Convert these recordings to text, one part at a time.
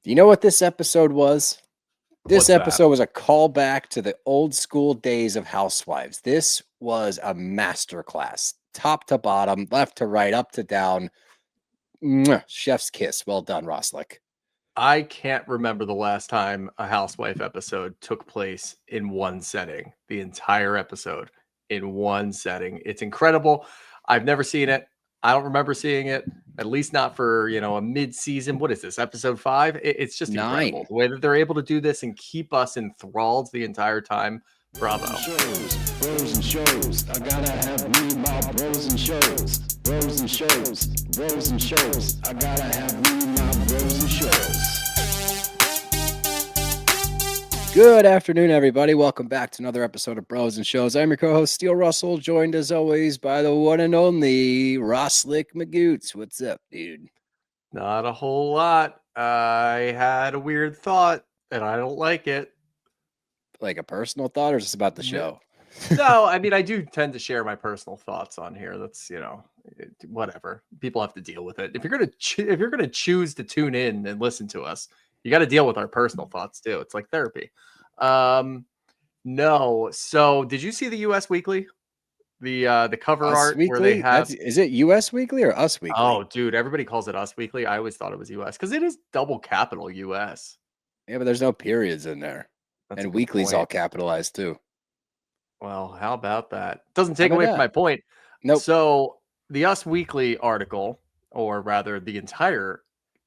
Do you know what this episode was? This What's that? episode was a callback to the old school days of Housewives. This was a masterclass, top to bottom, left to right, up to down. Mwah, chef's kiss. Well done, RHOSLC. I can't remember the last time a housewife episode took place in one setting. The entire episode in one setting. It's incredible. I've never seen it. I don't remember seeing it, at least not for, a mid-season. What is this, episode 5? It's just 9. incredible. The way that they're able to do this and keep us enthralled the entire time. Bravo. Bros and shows. I gotta have me my bros and shows. Bros and shows. Bros and shows. I gotta have me my bros and shows. Good afternoon, everybody. Welcome back to another episode of Bros and Shows. I'm your co-host, Steele Russell, joined as always by the one and only RHOSLC Magoots. What's up, dude? Not a whole lot. I had a weird thought, and I don't like it. Like a personal thought, or just about the show? No, I mean, I do tend to share my personal thoughts on here. That's, whatever. People have to deal with it. If you're gonna choose to tune in and listen to us, you got to deal with our personal thoughts too. It's like therapy. No. So, did you see the US Weekly? The cover Us art Weekly? where they have. Is it US Weekly or Us Weekly? Oh, dude, everybody calls it Us Weekly. I always thought it was US because it is double capital US. Yeah, but there's no periods in there. That's a And good weekly's point. all capitalized too. Well, how about that? Doesn't take How about away that? from my point. Nope. So the Us Weekly article, or rather the entire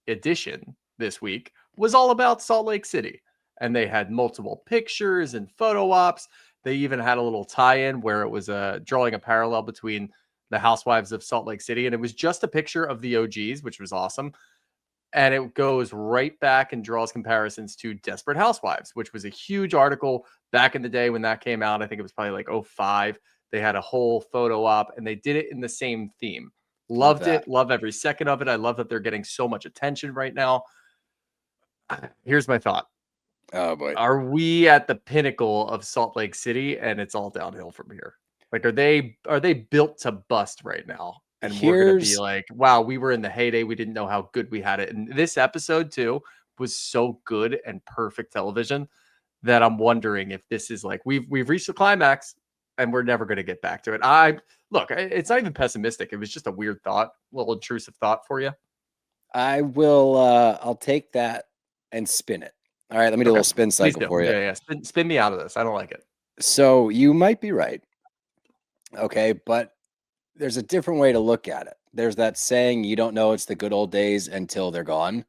edition this week, was all about Salt Lake City. And they had multiple pictures and photo ops. They even had a little tie-in where it was drawing a parallel between the Housewives of Salt Lake City. And it was just a picture of the OGs, which was awesome. And it goes right back and draws comparisons to Desperate Housewives, which was a huge article back in the day when that came out. I think it was probably like 2005. They had a whole photo op and they did it in the same theme. Loved it. Love every second of it. I love that they're getting so much attention right now. Here's my thought. Oh boy. Are we at the pinnacle of Salt Lake City and it's all downhill from here? Like, are they built to bust right now? And we're going to be like, wow, we were in the heyday. We didn't know how good we had it. And this episode, too, was so good and perfect television that I'm wondering if this is like, we've reached the climax and we're never going to get back to it. Look, it's not even pessimistic. It was just a weird thought, a little intrusive thought for you. I will, I'll take that and spin it. All right, let me do a little spin cycle for you. Yeah. Spin me out of this. I don't like it. So you might be right. Okay, but there's a different way to look at it. There's that saying, you don't know it's the good old days until they're gone.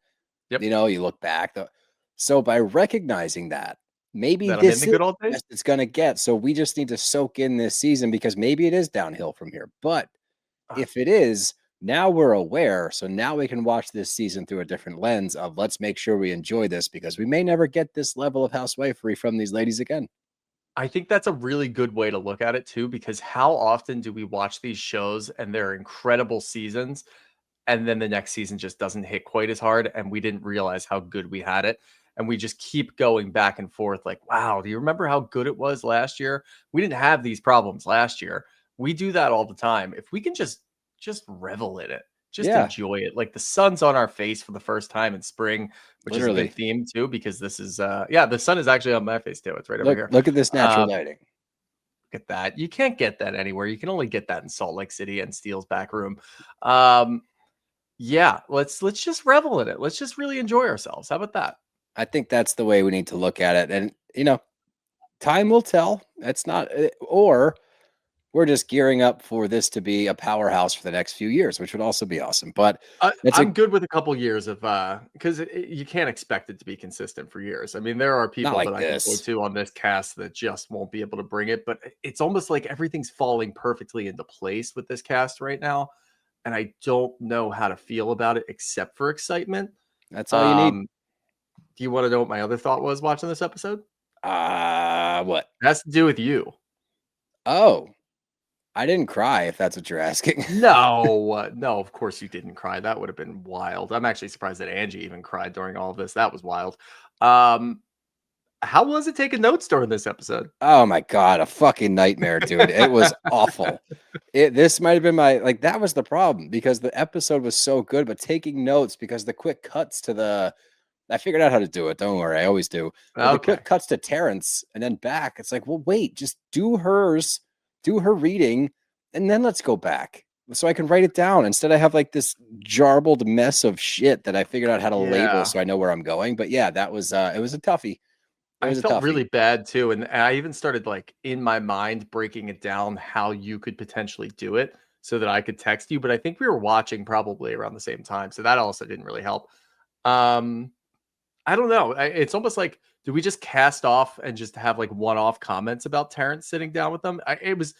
Yep. You look back. So by recognizing that, maybe That this I'm in the is good old the days? best it's going to get. So we just need to soak in this season because maybe it is downhill from here. But if it is, now we're aware. So now we can watch this season through a different lens of let's make sure we enjoy this because we may never get this level of housewifery from these ladies again. I think that's a really good way to look at it too, because how often do we watch these shows and they're incredible seasons and then the next season just doesn't hit quite as hard and we didn't realize how good we had it. And we just keep going back and forth like, wow, do you remember how good it was last year? We didn't have these problems last year. We do that all the time. If we can just revel in it, just enjoy it. Like the sun's on our face for the first time in spring, which is a good theme too, because this is, the sun is actually on my face too. It's right over here. Look at this natural lighting. Look at that. You can't get that anywhere. You can only get that in Salt Lake City and Steele's back room. Let's just revel in it. Let's just really enjoy ourselves. How about that? I think that's the way we need to look at it. And, time will tell. That's not, or we're just gearing up for this to be a powerhouse for the next few years, which would also be awesome. But I'm good with a couple years of, because you can't expect it to be consistent for years. I mean, there are people that I can go to on this cast that just won't be able to bring it, but it's almost like everything's falling perfectly into place with this cast right now. And I don't know how to feel about it except for excitement. That's all you need. Do you want to know what my other thought was watching this episode? What? It has to do with you. Oh, I didn't cry, if that's what you're asking. No, of course you didn't cry. That would have been wild. I'm actually surprised that Angie even cried during all of this. That was wild. How was it taking notes during this episode? Oh my God, a fucking nightmare, dude. It was awful. This might have been that was the problem because the episode was so good, but taking notes because the quick cuts to the I figured out how to do it. Don't worry, I always do. But the Okay. clip cuts to Terrence and then back. It's like, well, wait, just do hers, do her reading, and then let's go back so I can write it down. Instead, I have like this jarbled mess of shit that I figured out how to label Yeah. so I know where I'm going. But yeah, that was it was a toughie. It I was a felt toughie. really bad too. And I even started like in my mind breaking it down how you could potentially do it so that I could text you. But I think we were watching probably around the same time. So that also didn't really help. Um, I don't know. It's almost like, do we just cast off and just have like one-off comments about Terrence sitting down with them? It was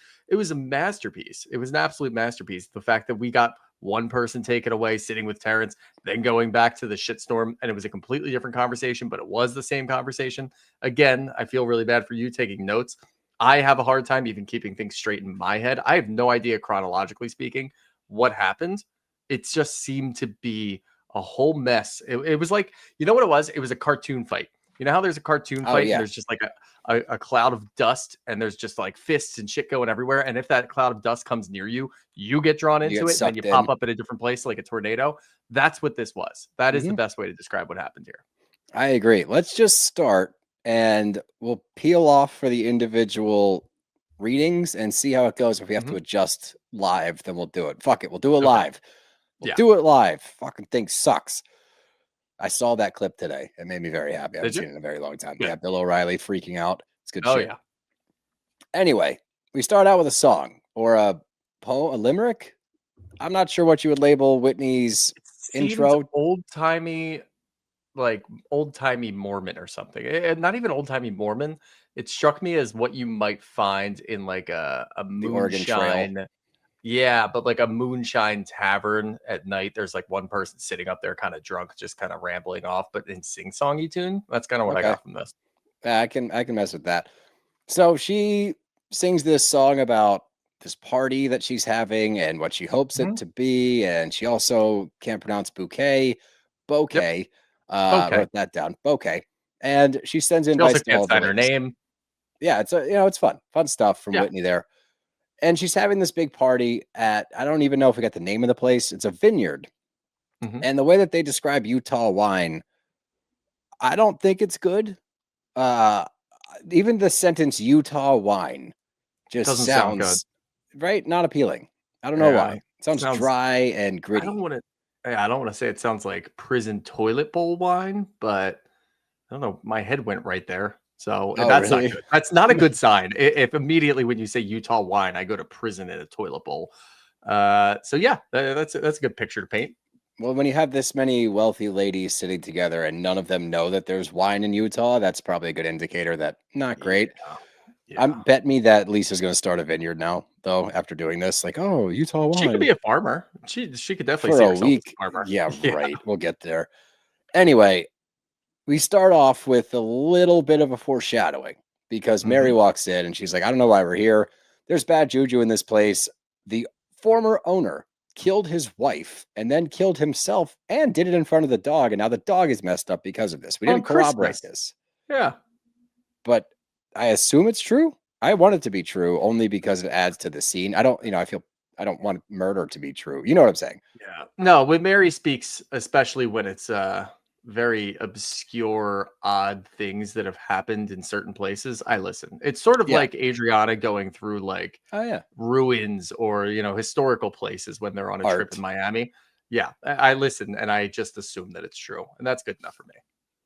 a masterpiece. It was an absolute masterpiece. The fact that we got one person taken away sitting with Terrence, then going back to the shitstorm, and it was a completely different conversation, but it was the same conversation. Again, I feel really bad for you taking notes. I have a hard time even keeping things straight in my head. I have no idea, chronologically speaking, what happened. It just seemed to be a whole mess. It was like, you know what it was? It was a cartoon fight. You know how there's a cartoon Oh, fight yeah. and there's just like a cloud of dust and there's just like fists and shit going everywhere. And if that cloud of dust comes near you, you get drawn You into get it and then you sucked pop in. up in a different place like a tornado. That's what this was. That is the best way to describe what happened here. I agree. Let's just start and we'll peel off for the individual readings and see how it goes. If we have to adjust live, then we'll do it. Fuck it. We'll do it Okay. live. We'll Yeah. do it live. Fucking thing sucks. I saw that clip today. It made me very happy. I haven't Did you? seen it in a very long time. Good. Yeah, Bill O'Reilly freaking out. It's good Oh, shit. yeah. Anyway, we start out with a song or a poem, a limerick. I'm not sure what you would label Whitney's intro. Old-timey, like old-timey Mormon or something. Not even old-timey Mormon. It struck me as what you might find in like a The Oregon Trail. moonshine. Yeah, but like a moonshine tavern at night. There's like one person sitting up there kind of drunk, just kind of rambling off, but in sing-songy tune. That's kind of what I Okay. got from this. I can mess with that. So she sings this song about this party that she's having and what she hopes it to be, and she also can't pronounce bouquet. Okay. Wrote that down. Bouquet. And she sends She also invites to all can't the sign her ladies. name. Yeah, it's it's fun stuff from Yeah. Whitney there. And she's having this big party at, I don't even know if we got the name of the place. It's a vineyard. And the way that they describe Utah wine, I don't think it's good. Even the sentence Utah wine just Doesn't sound good. sounds right, not appealing. I don't know Yeah, why. It sounds dry and I gritty. don't want to say it sounds like prison toilet bowl wine, but I don't know. My head went right there. So Oh, that's really? not good. That's not a good sign. If immediately when you say Utah wine, I go to prison in a toilet bowl. So yeah, that's a good picture to paint. Well, when you have this many wealthy ladies sitting together and none of them know that there's wine in Utah, that's probably a good indicator that not great. Yeah. Bet me that Lisa's going to start a vineyard now, though, after doing this. Like, oh, Utah wine. She could be a farmer. She could definitely for see a herself as week. a farmer. Yeah, right. We'll get there. Anyway, we start off with a little bit of a foreshadowing because Mary walks in and she's like, I don't know why we're here. There's bad juju in this place. The former owner killed his wife and then killed himself and did it in front of the dog. And now the dog is messed up because of this. We didn't corroborate this. Yeah. But I assume it's true. I want it to be true only because it adds to the scene. I don't, I don't want murder to be true. You know what I'm saying? Yeah. No, when Mary speaks, especially when it's very obscure, odd things that have happened in certain places, I listen. It's sort of like Adriana going through like ruins or historical places when they're on a trip in Miami. Yeah, I listen and I just assume that it's true, and that's good enough for me.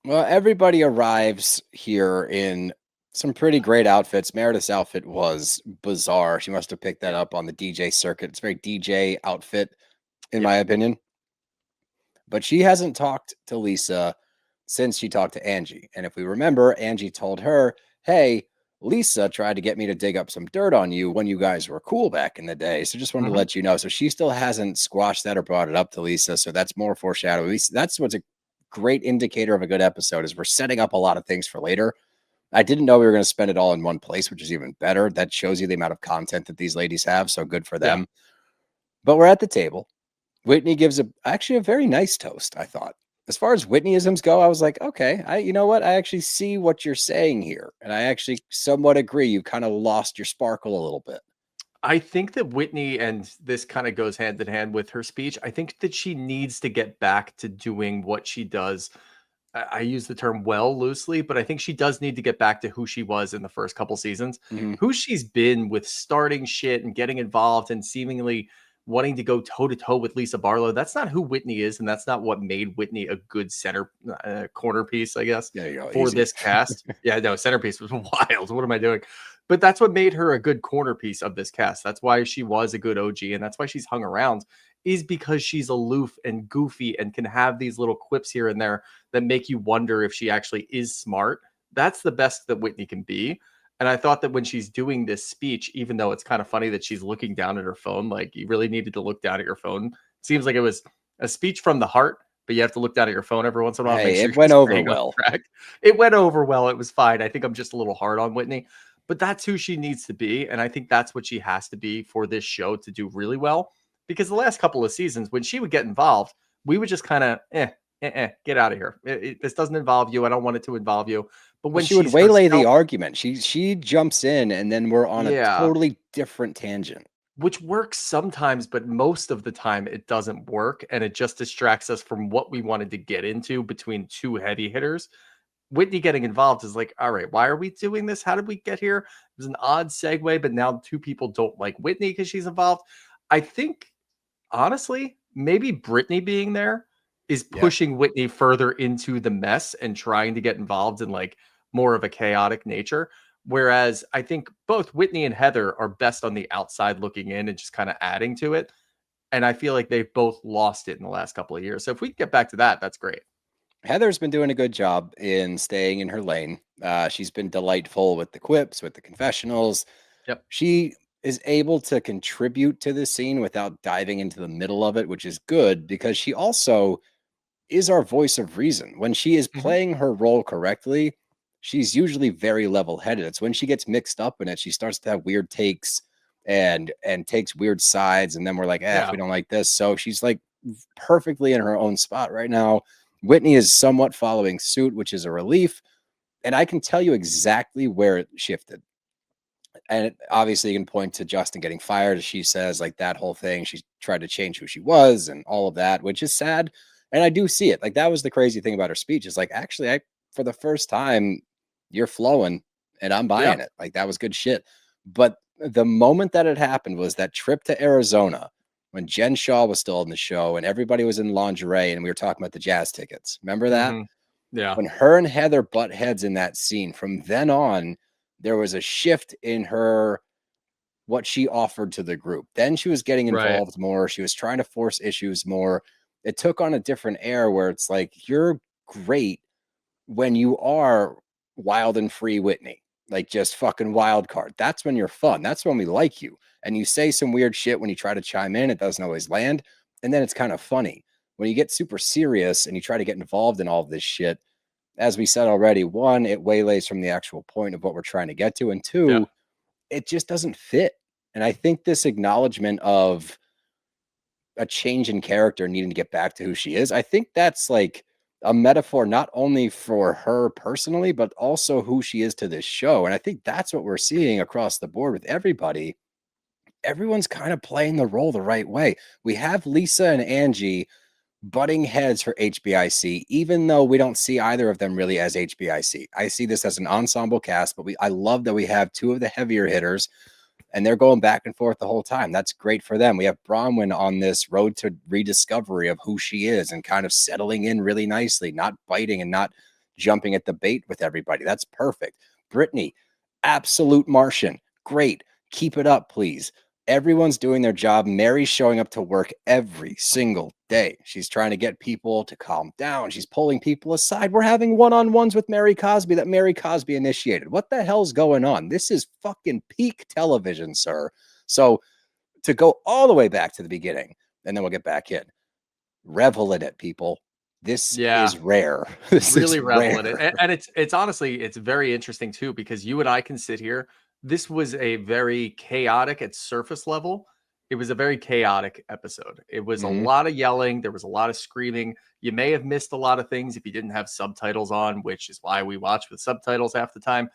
Well, everybody arrives here in some pretty great outfits. Meredith's outfit was bizarre. She must have picked that up on the DJ circuit. It's a very DJ outfit, in my opinion. But she hasn't talked to Lisa since she talked to Angie. And if we remember, Angie told her, hey, Lisa tried to get me to dig up some dirt on you when you guys were cool back in the day. So just wanted to let you know. So she still hasn't squashed that or brought it up to Lisa. So that's more foreshadowing. That's what's a great indicator of a good episode is we're setting up a lot of things for later. I didn't know we were going to spend it all in one place, which is even better. That shows you the amount of content that these ladies have. So good for them. But we're at the table. Whitney gives actually a very nice toast, I thought. As far as Whitneyisms go, I was like, okay, you know what? I actually see what you're saying here. And I actually somewhat agree. You kind of lost your sparkle a little bit. I think that Whitney, and this kind of goes hand in hand with her speech, I think that she needs to get back to doing what she does I use the term well loosely, but I think she does need to get back to who she was in the first couple seasons, Mhm. who she's been with starting shit and getting involved and seemingly wanting to go toe to toe with Lisa Barlow. That's not who Whitney is, and that's not what made Whitney a good center corner piece, I guess, There you go. for Easy. this cast. Yeah, no, centerpiece was wild. What am I doing? But that's what made her a good corner piece of this cast. That's why she was a good OG, and that's why she's hung around, is because she's aloof and goofy and can have these little quips here and there that make you wonder if she actually is smart. That's the best that Whitney can be. And I thought that when she's doing this speech, even though it's kind of funny that she's looking down at her phone, like you really needed to look down at your phone. It seems like it was a speech from the heart, but you have to look down at your phone every once in a while to make Hey, sure it you're went over staying on well. track. It went over well. It was fine. I think I'm just a little hard on Whitney, but that's who she needs to be. And I think that's what she has to be for this show to do really well. Because the last couple of seasons, when she would get involved, we would just kind of, get out of here. This doesn't involve you. I don't want it to involve you. But Well, when she would she's waylay the herself, argument. She jumps in, and then we're on a yeah, totally different tangent. which works sometimes, but most of the time it doesn't work. And it just distracts us from what we wanted to get into between two heavy hitters. Whitney getting involved is like, all right, why are we doing this? How did we get here? It was an odd segue, but now two people don't like Whitney because she's involved. I think, honestly, maybe Brittany being there is Yeah. pushing Whitney further into the mess and trying to get involved in like more of a chaotic nature. Whereas I think both Whitney and Heather are best on the outside looking in and just kind of adding to it. And I feel like they've both lost it in the last couple of years. So if we can get back to that, that's great. Heather's been doing a good job in staying in her lane. She's been delightful with the quips, with the confessionals. Yep. She is able to contribute to the scene without diving into the middle of it, which is good because she also is our voice of reason. When she is Mhm. playing her role correctly, she's usually very level-headed. It's when she gets mixed up in it, she starts to have weird takes and takes weird sides, and then we're like, we Yeah. don't like this. So she's like perfectly in her own spot right now. Whitney is somewhat following suit, which is a relief. And I can tell you exactly where it shifted. And obviously, you can point to Justin getting fired, as she says, like that whole thing. She tried to change who she was and all of that, which is sad. And I do see it. Like that was the crazy thing about her speech. Is like, actually, for the first time, you're flowing and I'm Yeah. buying it. Like that was good shit. But the moment that it happened was that trip to Arizona when Jen Shaw was still on the show and everybody was in lingerie and we were talking about the jazz tickets. Remember that? Yeah. When her and Heather butt heads in that scene, from then on, there was a shift in her what she offered to the group. Then she was getting Right. involved more. She was trying to force issues more. It took on a different air where it's like, you're great when you are wild and free Whitney, like just fucking wild card. That's when you're fun. That's when we like you. And you say some weird shit when you try to chime in, it doesn't always land. And then it's kind of funny. When you get super serious and you try to get involved in all of this shit, as we said already, one, it waylays from the actual point of what we're trying to get to. And Yeah. two, it just doesn't fit. And I think this acknowledgement of a change in character needing to get back to who she is, I think that's like a metaphor not only for her personally, but also who she is to this show. And I think that's what we're seeing across the board with everybody. Everyone's kind of playing the role the right way. We have Lisa and Angie butting heads for HBIC, even though we don't see either of them really as HBIC. I see this as an ensemble cast, but I love that we have two of the heavier hitters and they're going back and forth the whole time. That's great for them. We have Bronwyn on this road to rediscovery of who she is and kind of settling in really nicely, not biting and not jumping at the bait with everybody. That's perfect. Brittany, absolute Martian. Great. Keep it up, please. Everyone's doing their job. Mary's showing up to work every single day. She's trying to get people to calm down. She's pulling people aside. We're having one-on-ones with Mary Cosby that Mary Cosby initiated. What the hell's going on? This is fucking peak television, sir. So to go all the way back to the beginning, and then we'll get back in. Revel in it, people. This Yeah. is rare. This is Really revel in it. rare. And it's honestly, it's very interesting too, because you and I can sit here. This was a very chaotic at surface level. It was a very chaotic episode. It was a Mhm. lot of yelling. There was a lot of screaming. You may have missed a lot of things if you didn't have subtitles on, which is why we watch with subtitles half the time.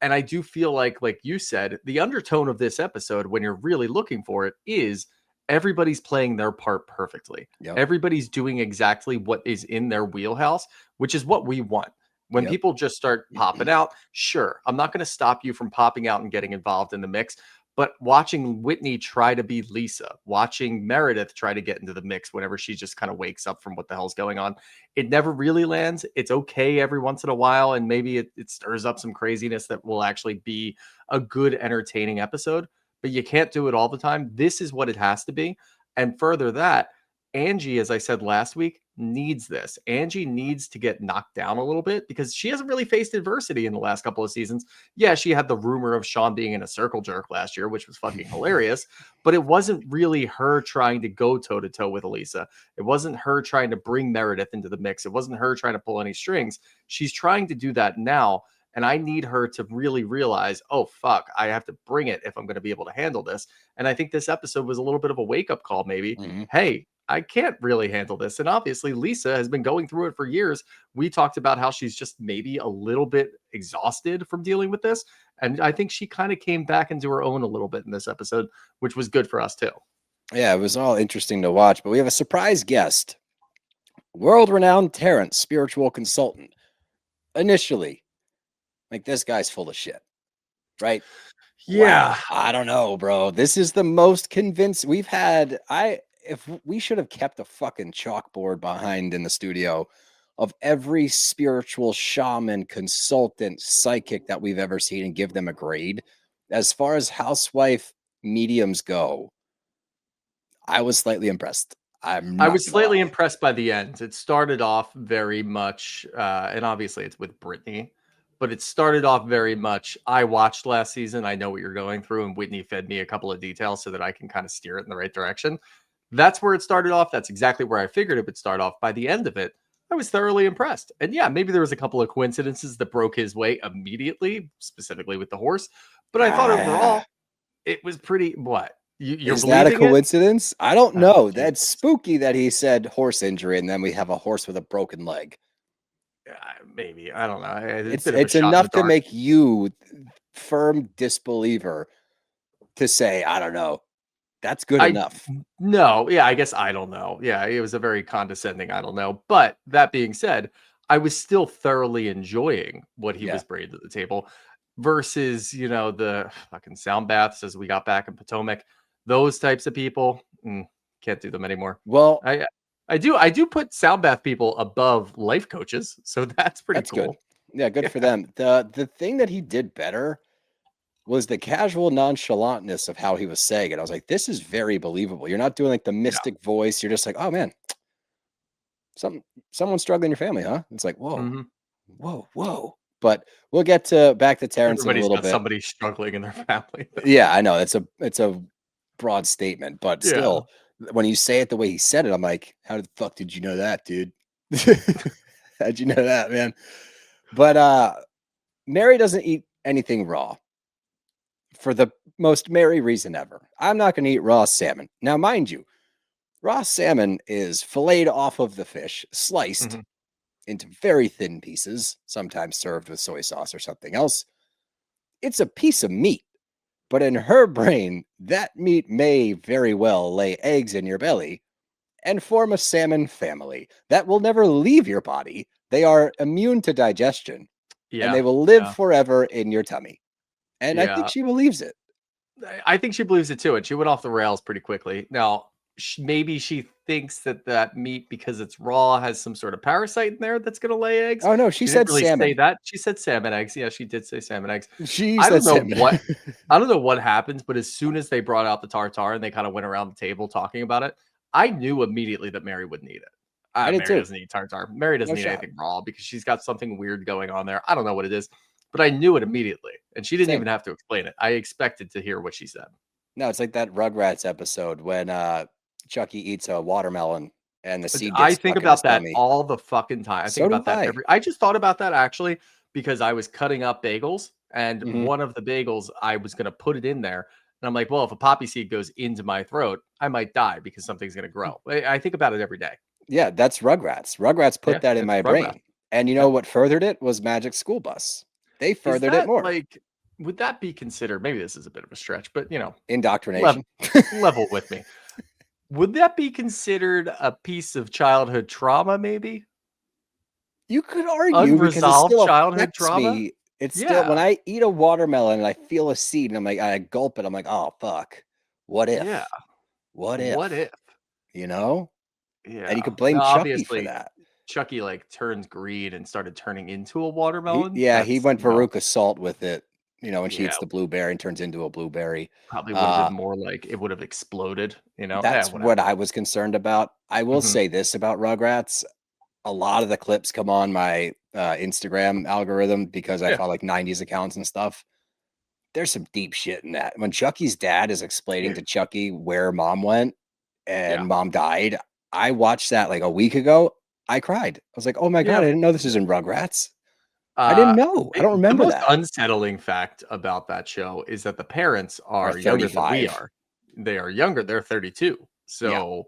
And I do feel like you said, the undertone of this episode, when you're really looking for it, is everybody's playing their part perfectly. Yep. Everybody's doing exactly what is in their wheelhouse, which is what we want. When Yep. people just start popping out, sure, I'm not going to stop you from popping out and getting involved in the mix. But watching Whitney try to be Lisa, watching Meredith try to get into the mix whenever she just kind of wakes up from what the hell's going on, it never really lands. It's okay every once in a while, and maybe it stirs up some craziness that will actually be a good, entertaining episode. But you can't do it all the time. This is what it has to be. And further that, Angie, as I said last week, needs this. Angie needs to get knocked down a little bit because she hasn't really faced adversity in the last couple of seasons. Yeah, she had the rumor of Sean being in a circle jerk last year, which was fucking hilarious, but it wasn't really her trying to go toe to toe with Elisa. It wasn't her trying to bring Meredith into the mix. It wasn't her trying to pull any strings. She's trying to do that now. And I need her to really realize, oh, fuck, I have to bring it if I'm going to be able to handle this. And I think this episode was a little bit of a wake-up call, maybe. Hey, I can't really handle this. And obviously, Lisa has been going through it for years. We talked about how she's just maybe a little bit exhausted from dealing with this. And I think she kind of came back into her own a little bit in this episode, which was good for us, too. Yeah, it was all interesting to watch. But we have a surprise guest, world-renowned Terrence, spiritual consultant. Initially, like, this guy's full of shit, right? Yeah. Wow, I don't know, bro. This is the most convinced we've had. If we should have kept a fucking chalkboard behind in the studio of every spiritual shaman, consultant, psychic that we've ever seen and give them a grade. As far as housewife mediums go, I was slightly impressed. I was slightly impressed by the end. It started off very much, and obviously it's with Brittany, but it started off very much, I watched last season, I know what you're going through, and Whitney fed me a couple of details so that I can kind of steer it in the right direction. That's where it started off. That's exactly where I figured it would start off. By the end of it, I was thoroughly impressed. And yeah, maybe there was a couple of coincidences that broke his way immediately, specifically with the horse. But I thought overall, it was pretty, what? You're Is that a believing it? coincidence? I don't Oh, know. dude. That's spooky that he said horse injury and then we have a horse with a broken leg. Maybe. I don't know. It's enough to make you firm disbeliever to say, I don't know. That's good enough. No, yeah, I guess I don't know. Yeah, it was a very condescending I don't know. But that being said, I was still thoroughly enjoying what he was bringing to the table versus, the fucking sound baths as we got back in Potomac. Those types of people, can't do them anymore. Well, I do put sound bath people above life coaches, so that's pretty cool. Good. Yeah, good for them. The thing that he did better was the casual nonchalantness of how he was saying it. I was like, this is very believable. You're not doing like the mystic voice. You're just like, oh man, someone's struggling in your family, huh? It's like, whoa, whoa. But we'll get back to Terrence in a little bit. Somebody struggling in their family. Yeah, I know. It's a broad statement, but still, when you say it the way he said it, I'm like, how the fuck did you know that, dude? How'd you know that, man? But Mary doesn't eat anything raw for the most Mary reason ever. I'm not going to eat raw salmon. Now, mind you, raw salmon is filleted off of the fish, sliced into very thin pieces, sometimes served with soy sauce or something else. It's a piece of meat. But in her brain, that meat may very well lay eggs in your belly and form a salmon family that will never leave your body. They are immune to digestion, and they will live forever in your tummy. And I think she believes it. I think she believes it too, and she went off the rails pretty quickly. Now, maybe she thinks that meat, because it's raw, has some sort of parasite in there that's going to lay eggs. Oh no, she said didn't really salmon. Say that. She said salmon eggs. Yeah, she did say salmon eggs. I don't know what happens, but as soon as they brought out the tartare and they kind of went around the table talking about it, I knew immediately that Mary wouldn't eat it. I did Mary too. doesn't eat tartare. Mary doesn't eat anything raw because she's got something weird going on there. I don't know what it is, but I knew it immediately, and she didn't even have to explain it. I expected to hear what she said. No, it's like that Rugrats episode when Chucky eats a watermelon and the seed gets I think about that tummy. all the fucking time. I think about that I just thought about that actually because I was cutting up bagels, and one of the bagels I was going to put it in there, and I'm like, well, if a poppy seed goes into my throat, I might die because something's going to grow. I think about it every day. Yeah, that's Rugrats. Rugrats put that in my brain. And you know what furthered it was Magic School Bus. They furthered it more. Like, would that be considered? Maybe this is a bit of a stretch, but indoctrination. Level with me. Would that be considered a piece of childhood trauma, maybe? You could argue because it Unresolved still childhood affects trauma? me. It's still when Yeah. I eat a watermelon and I feel a seed and I'm like, I gulp it. I'm like, oh fuck. What Yeah. if? What What if? if? You know? And you Yeah. could blame Now, Chucky for obviously, that. Chucky like turns green and started turning into a watermelon. He That's, went Veruca salt with it. When she yeah, eats the blueberry and turns into a blueberry. probably would have been Uh, more like it would have exploded, Yeah, that's whatever. what I was concerned about. I will Mhm. say this about Rugrats. A lot of the clips come on my Instagram algorithm because I Yeah. follow like 90s accounts and stuff. There's some deep shit in that. When Chucky's dad is explaining Yeah. to Chucky where mom went Yeah. and mom died, I watched that like a week ago. I cried. I was like, oh my God, Yeah. I didn't know this was in Rugrats. I didn't Uh, know. I don't the remember most that. unsettling fact about that show is that the parents Or are younger than we 35. are. They are younger. They're 32. Yeah. So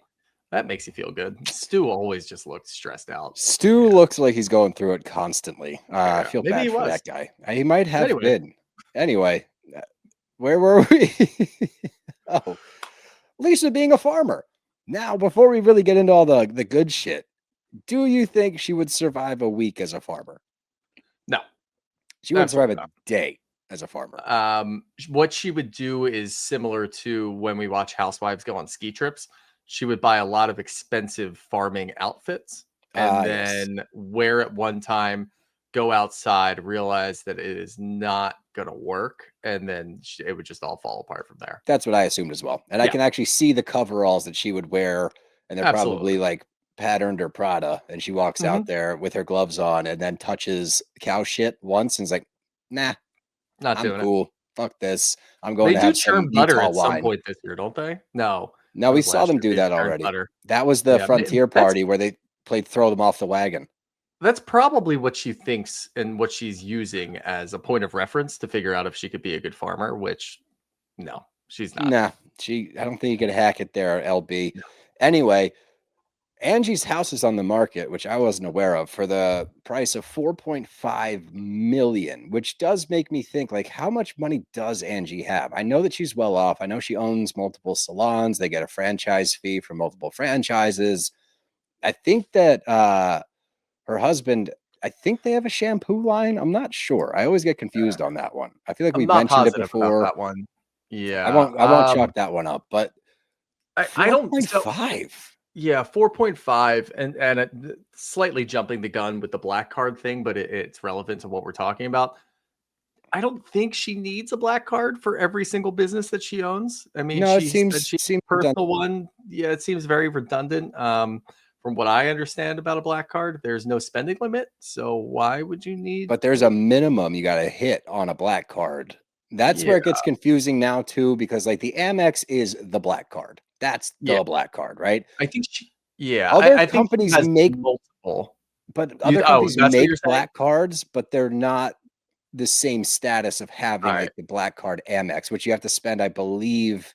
that makes you feel good. Stu always just looked stressed out. Stu Yeah. looks like he's going through it constantly. I Yeah. feel Maybe he bad for was. that guy. He might have Anyway, been. Anyway, where were we? Oh, Lisa being a farmer. Now, before we really get into all the good shit, do you think she would survive a week as a farmer? no, She wouldn't survive absolutely a not. day as a farmer. What she would do is similar to when we watch housewives go on ski trips. She would buy a lot of expensive farming outfits and Yes. then wear it one time, go outside, realize that it is not going to work, and then it would just all fall apart from there. That's what I assumed as well. And I Yeah, can actually see the coveralls that she would wear, and they're absolutely. probably like patterned or Prada. And she walks Hmm. out there with her gloves on and then touches cow shit once and is like, nah, Not I'm doing it. cool. Fuck this. I'm going They to do have some churn butter Utah at some wine. point this year, don't they? No, No, it we was saw last them year. do They that churned already. butter. That was the Yeah, Frontier that's party where they played throw them off the wagon. That's probably what she thinks and what she's using as a point of reference to figure out if she could be a good farmer, which no, she's not. Nah, I don't think you could hack it there, LB. No. Anyway, Angie's house is on the market, which I wasn't aware of, for the price of 4.5 million, which does make me think like how much money does Angie have? I know that she's well off. I know she owns multiple salons. They get a franchise fee from multiple franchises. I think that her husband, I think they have a shampoo line. I'm not sure. I always get confused on that one. I feel like I'm we not mentioned it positive about before. that one. I Yeah. won't chalk that one up, but I don't so 4.5. yeah, 4.5 and slightly jumping the gun with the black card thing, but it's relevant to what we're talking about. I don't think she needs a black card for every single business that she owns. I mean, No, it she said seems she seems redundant. personal one. Yeah, it seems very redundant. From what I understand about a black card, there's no spending limit. So why would you need? But there's a minimum you got to hit on a black card. That's Yeah, where it gets confusing now too, because like the Amex is the black card. That's yeah. the black card, right? I think she. Yeah, Other I think she companies has make, multiple. but You. other Oh, companies that's what make you're saying. black cards, but they're not the same status of All having right. like the black card Amex, which you have to spend, I believe,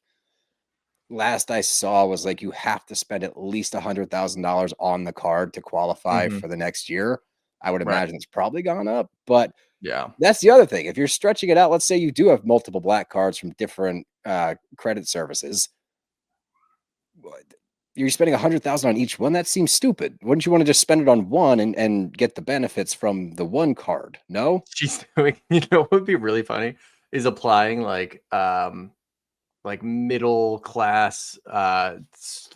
last I saw was like you have to spend at least $100,000 on the card to qualify Hmm. for the next year. I would Right. imagine it's probably gone up, but Yeah. that's the other thing. If you're stretching it out, let's say you do have multiple black cards from different credit services. what- You're spending 100,000 on each one. That seems stupid. Wouldn't you want to just spend it on one and get the benefits from the one card? No. She's doing. What would be really funny is applying like middle class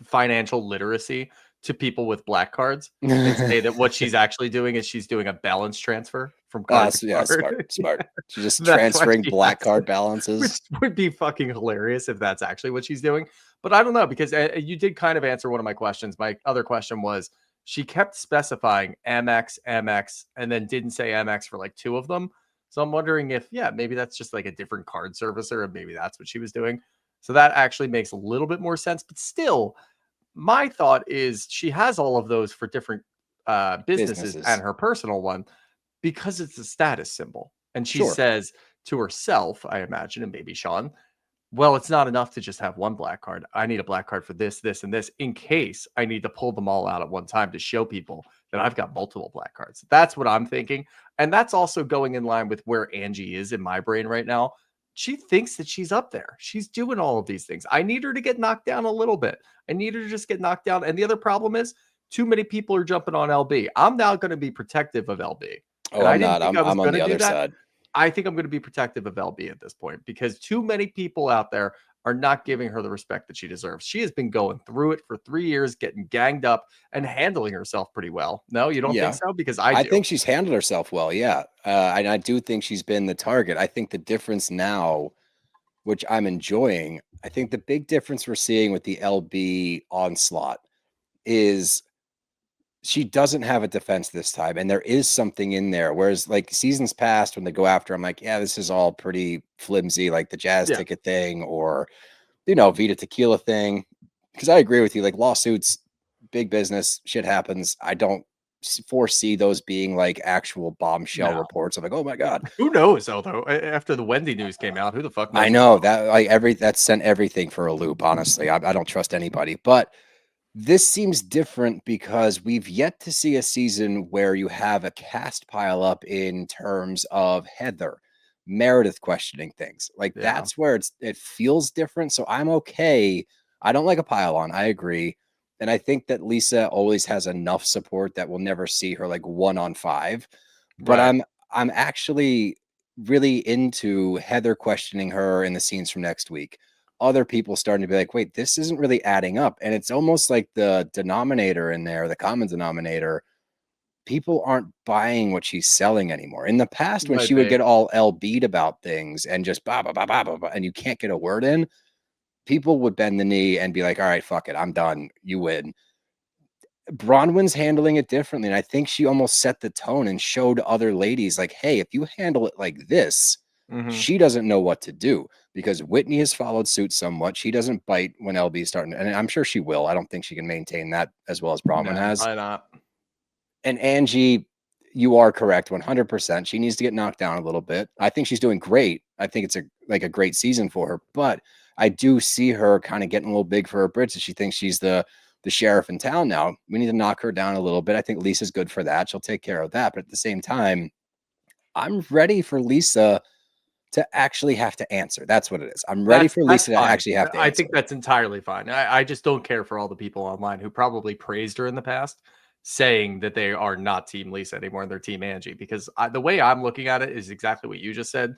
financial literacy to people with black cards and say that what she's actually doing is she's doing a balance transfer from card to Yeah, smart, card. Yeah, smart. She's just that's why transferring she black has card it, which balances. would be fucking hilarious if that's actually what she's doing. But I don't know because you did kind of answer one of my questions. My other question was she kept specifying Amex, Amex, and then didn't say Amex for like two of them. So I'm wondering if, yeah, maybe that's just like a different card servicer and maybe that's what she was doing. So that actually makes a little bit more sense. But still, my thought is she has all of those for different businesses and Businesses. her personal one because it's a status symbol. And she Sure. says to herself, I imagine, and maybe Sean, well, it's not enough to just have one black card. I need a black card for this, this, and this in case I need to pull them all out at one time to show people that I've got multiple black cards. That's what I'm thinking. And that's also going in line with where Angie is in my brain right now. she thinks that she's up there. She's doing all of these things. I need her to get knocked down a little bit. I need her to just get knocked down. And the other problem is too many people are jumping on LB. I'm now going to be protective of LB. Oh, And I I'm didn't not. think I was I'm on going the to do other that. side. I think I'm going to be protective of LB at this point because too many people out there are not giving her the respect that she deserves. She has been going through it for 3 years, getting ganged up and handling herself pretty well. No, you don't think so? Because I do. think she's handled herself well. Yeah. And I do think she's been the target. I think the difference now, which I'm enjoying, I think the big difference we're seeing with the LB onslaught is she doesn't have a defense this time. And there is something in there. Whereas like seasons past when they go after, I'm like, yeah, this is all pretty flimsy, like the jazz Yeah. ticket thing or, Vita Tequila thing. Because I agree with you, like lawsuits, big business, shit happens. I don't foresee those being like actual bombshell reports. I'm like, oh my God. Who knows, although after the Wendy news came out, who the fuck knows? I know that like that sent everything for a loop, honestly. I don't trust anybody. But this seems different because we've yet to see a season where you have a cast pile up in terms of Heather, Meredith questioning things. Like that's where it feels different. So I'm okay. I don't like a pile on. I agree. And I think that Lisa always has enough support that we'll never see her like 1-on-5. But Right. I'm actually really into Heather questioning her in the scenes from next week. Other people starting to be like, wait, this isn't really adding up. And it's almost like the denominator in there, the common denominator, people aren't buying what she's selling anymore. In the past, when Might she would be. get all LB'd about things and just bah, bah, bah, bah, bah, bah, and you can't get a word in, people would bend the knee and be like, all right, fuck it, I'm done. You win. Bronwyn's handling it differently. And I think she almost set the tone and showed other ladies like, hey, if you handle it like this, she doesn't know what to do because Whitney has followed suit somewhat. She doesn't bite when LB is starting, and I'm sure she will. I don't think she can maintain that as well as Bronwyn has. Probably not. And Angie, you are correct 100%. She needs to get knocked down a little bit. I think she's doing great. I think it's a great season for her, but I do see her kind of getting a little big for her britches. She thinks she's the sheriff in town now. We need to knock her down a little bit. I think Lisa's good for that. She'll take care of that. But at the same time, I'm ready for Lisa to actually have to answer. That's what it is. I'm ready for Lisa to actually have to answer. I think that's entirely fine. I just don't care for all the people online who probably praised her in the past, saying that they are not Team Lisa anymore and they're Team Angie. Because the way I'm looking at it is exactly what you just said.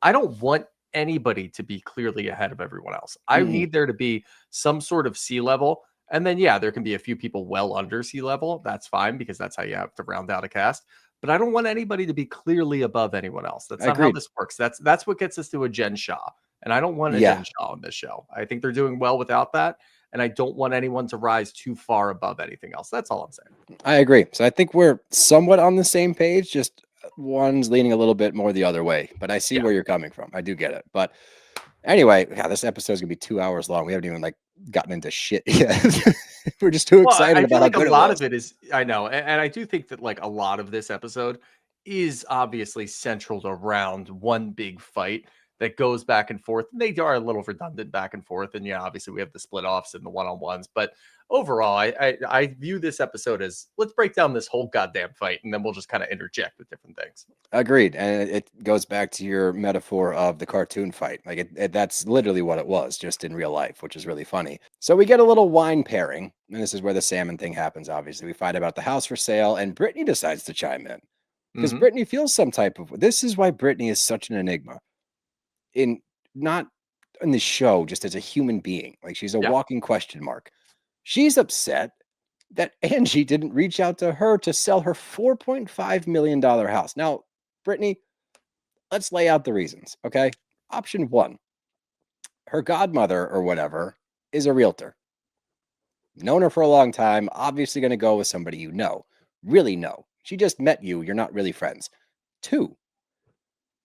I don't want anybody to be clearly ahead of everyone else. I need there to be some sort of sea level. And then, yeah, there can be a few people well under sea level. That's fine because that's how you have to round out a cast. But I don't want anybody to be clearly above anyone else. That's not how this works. That's what gets us to a Jen Shaw. And I don't want a Jen Shaw on this show. I think they're doing well without that. And I don't want anyone to rise too far above anything else. That's all I'm saying. I agree. So I think we're somewhat on the same page. Just one's leaning a little bit more the other way. But I see where you're coming from. I do get it. But anyway, this episode is gonna be 2 hours long. We haven't even gotten into shit yet. We're just too excited about like how good a lot it was. of it is. I know, and I do think that like a lot of this episode is obviously centered around one big fight that goes back and forth. They are a little redundant back and forth, and yeah, obviously we have the split offs and the one-on-ones. But overall, I view this episode as let's break down this whole goddamn fight, and then we'll just kind of interject with different things. Agreed, and it goes back to your metaphor of the cartoon fight. Like that's literally what it was, just in real life, which is really funny. So we get a little wine pairing, and this is where the salmon thing happens. Obviously, we find about the house for sale, and Brittany decides to chime in because Brittany feels some type of. This is why Brittany is such an enigma. Not in the show, just as a human being. Like she's a walking question mark. She's upset that Angie didn't reach out to her to sell her $4.5 million house. Now, Brittany, let's lay out the reasons, okay? Option one, her godmother or whatever is a realtor. Known her for a long time, obviously going to go with somebody you know, really know. She just met you, you're not really friends. Two,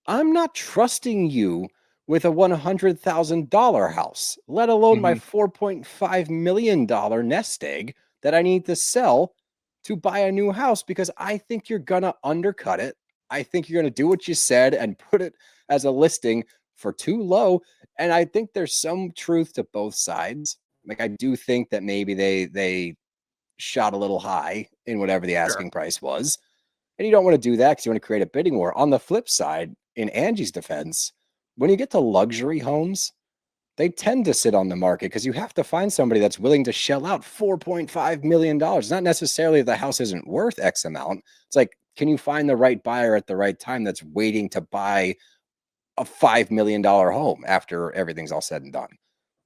I'm not trusting you with a $100,000 house, let alone my $4.5 million nest egg that I need to sell to buy a new house because I think you're going to undercut it. I think you're going to do what you said and put it as a listing for too low. And I think there's some truth to both sides. Like I do think that maybe they shot a little high in whatever the asking price was. And you don't want to do that because you want to create a bidding war. On the flip side, in Angie's defense, when you get to luxury homes, they tend to sit on the market because you have to find somebody that's willing to shell out $4.5 million. It's not necessarily the house isn't worth X amount. It's like, can you find the right buyer at the right time that's waiting to buy a $5 million home after everything's all said and done?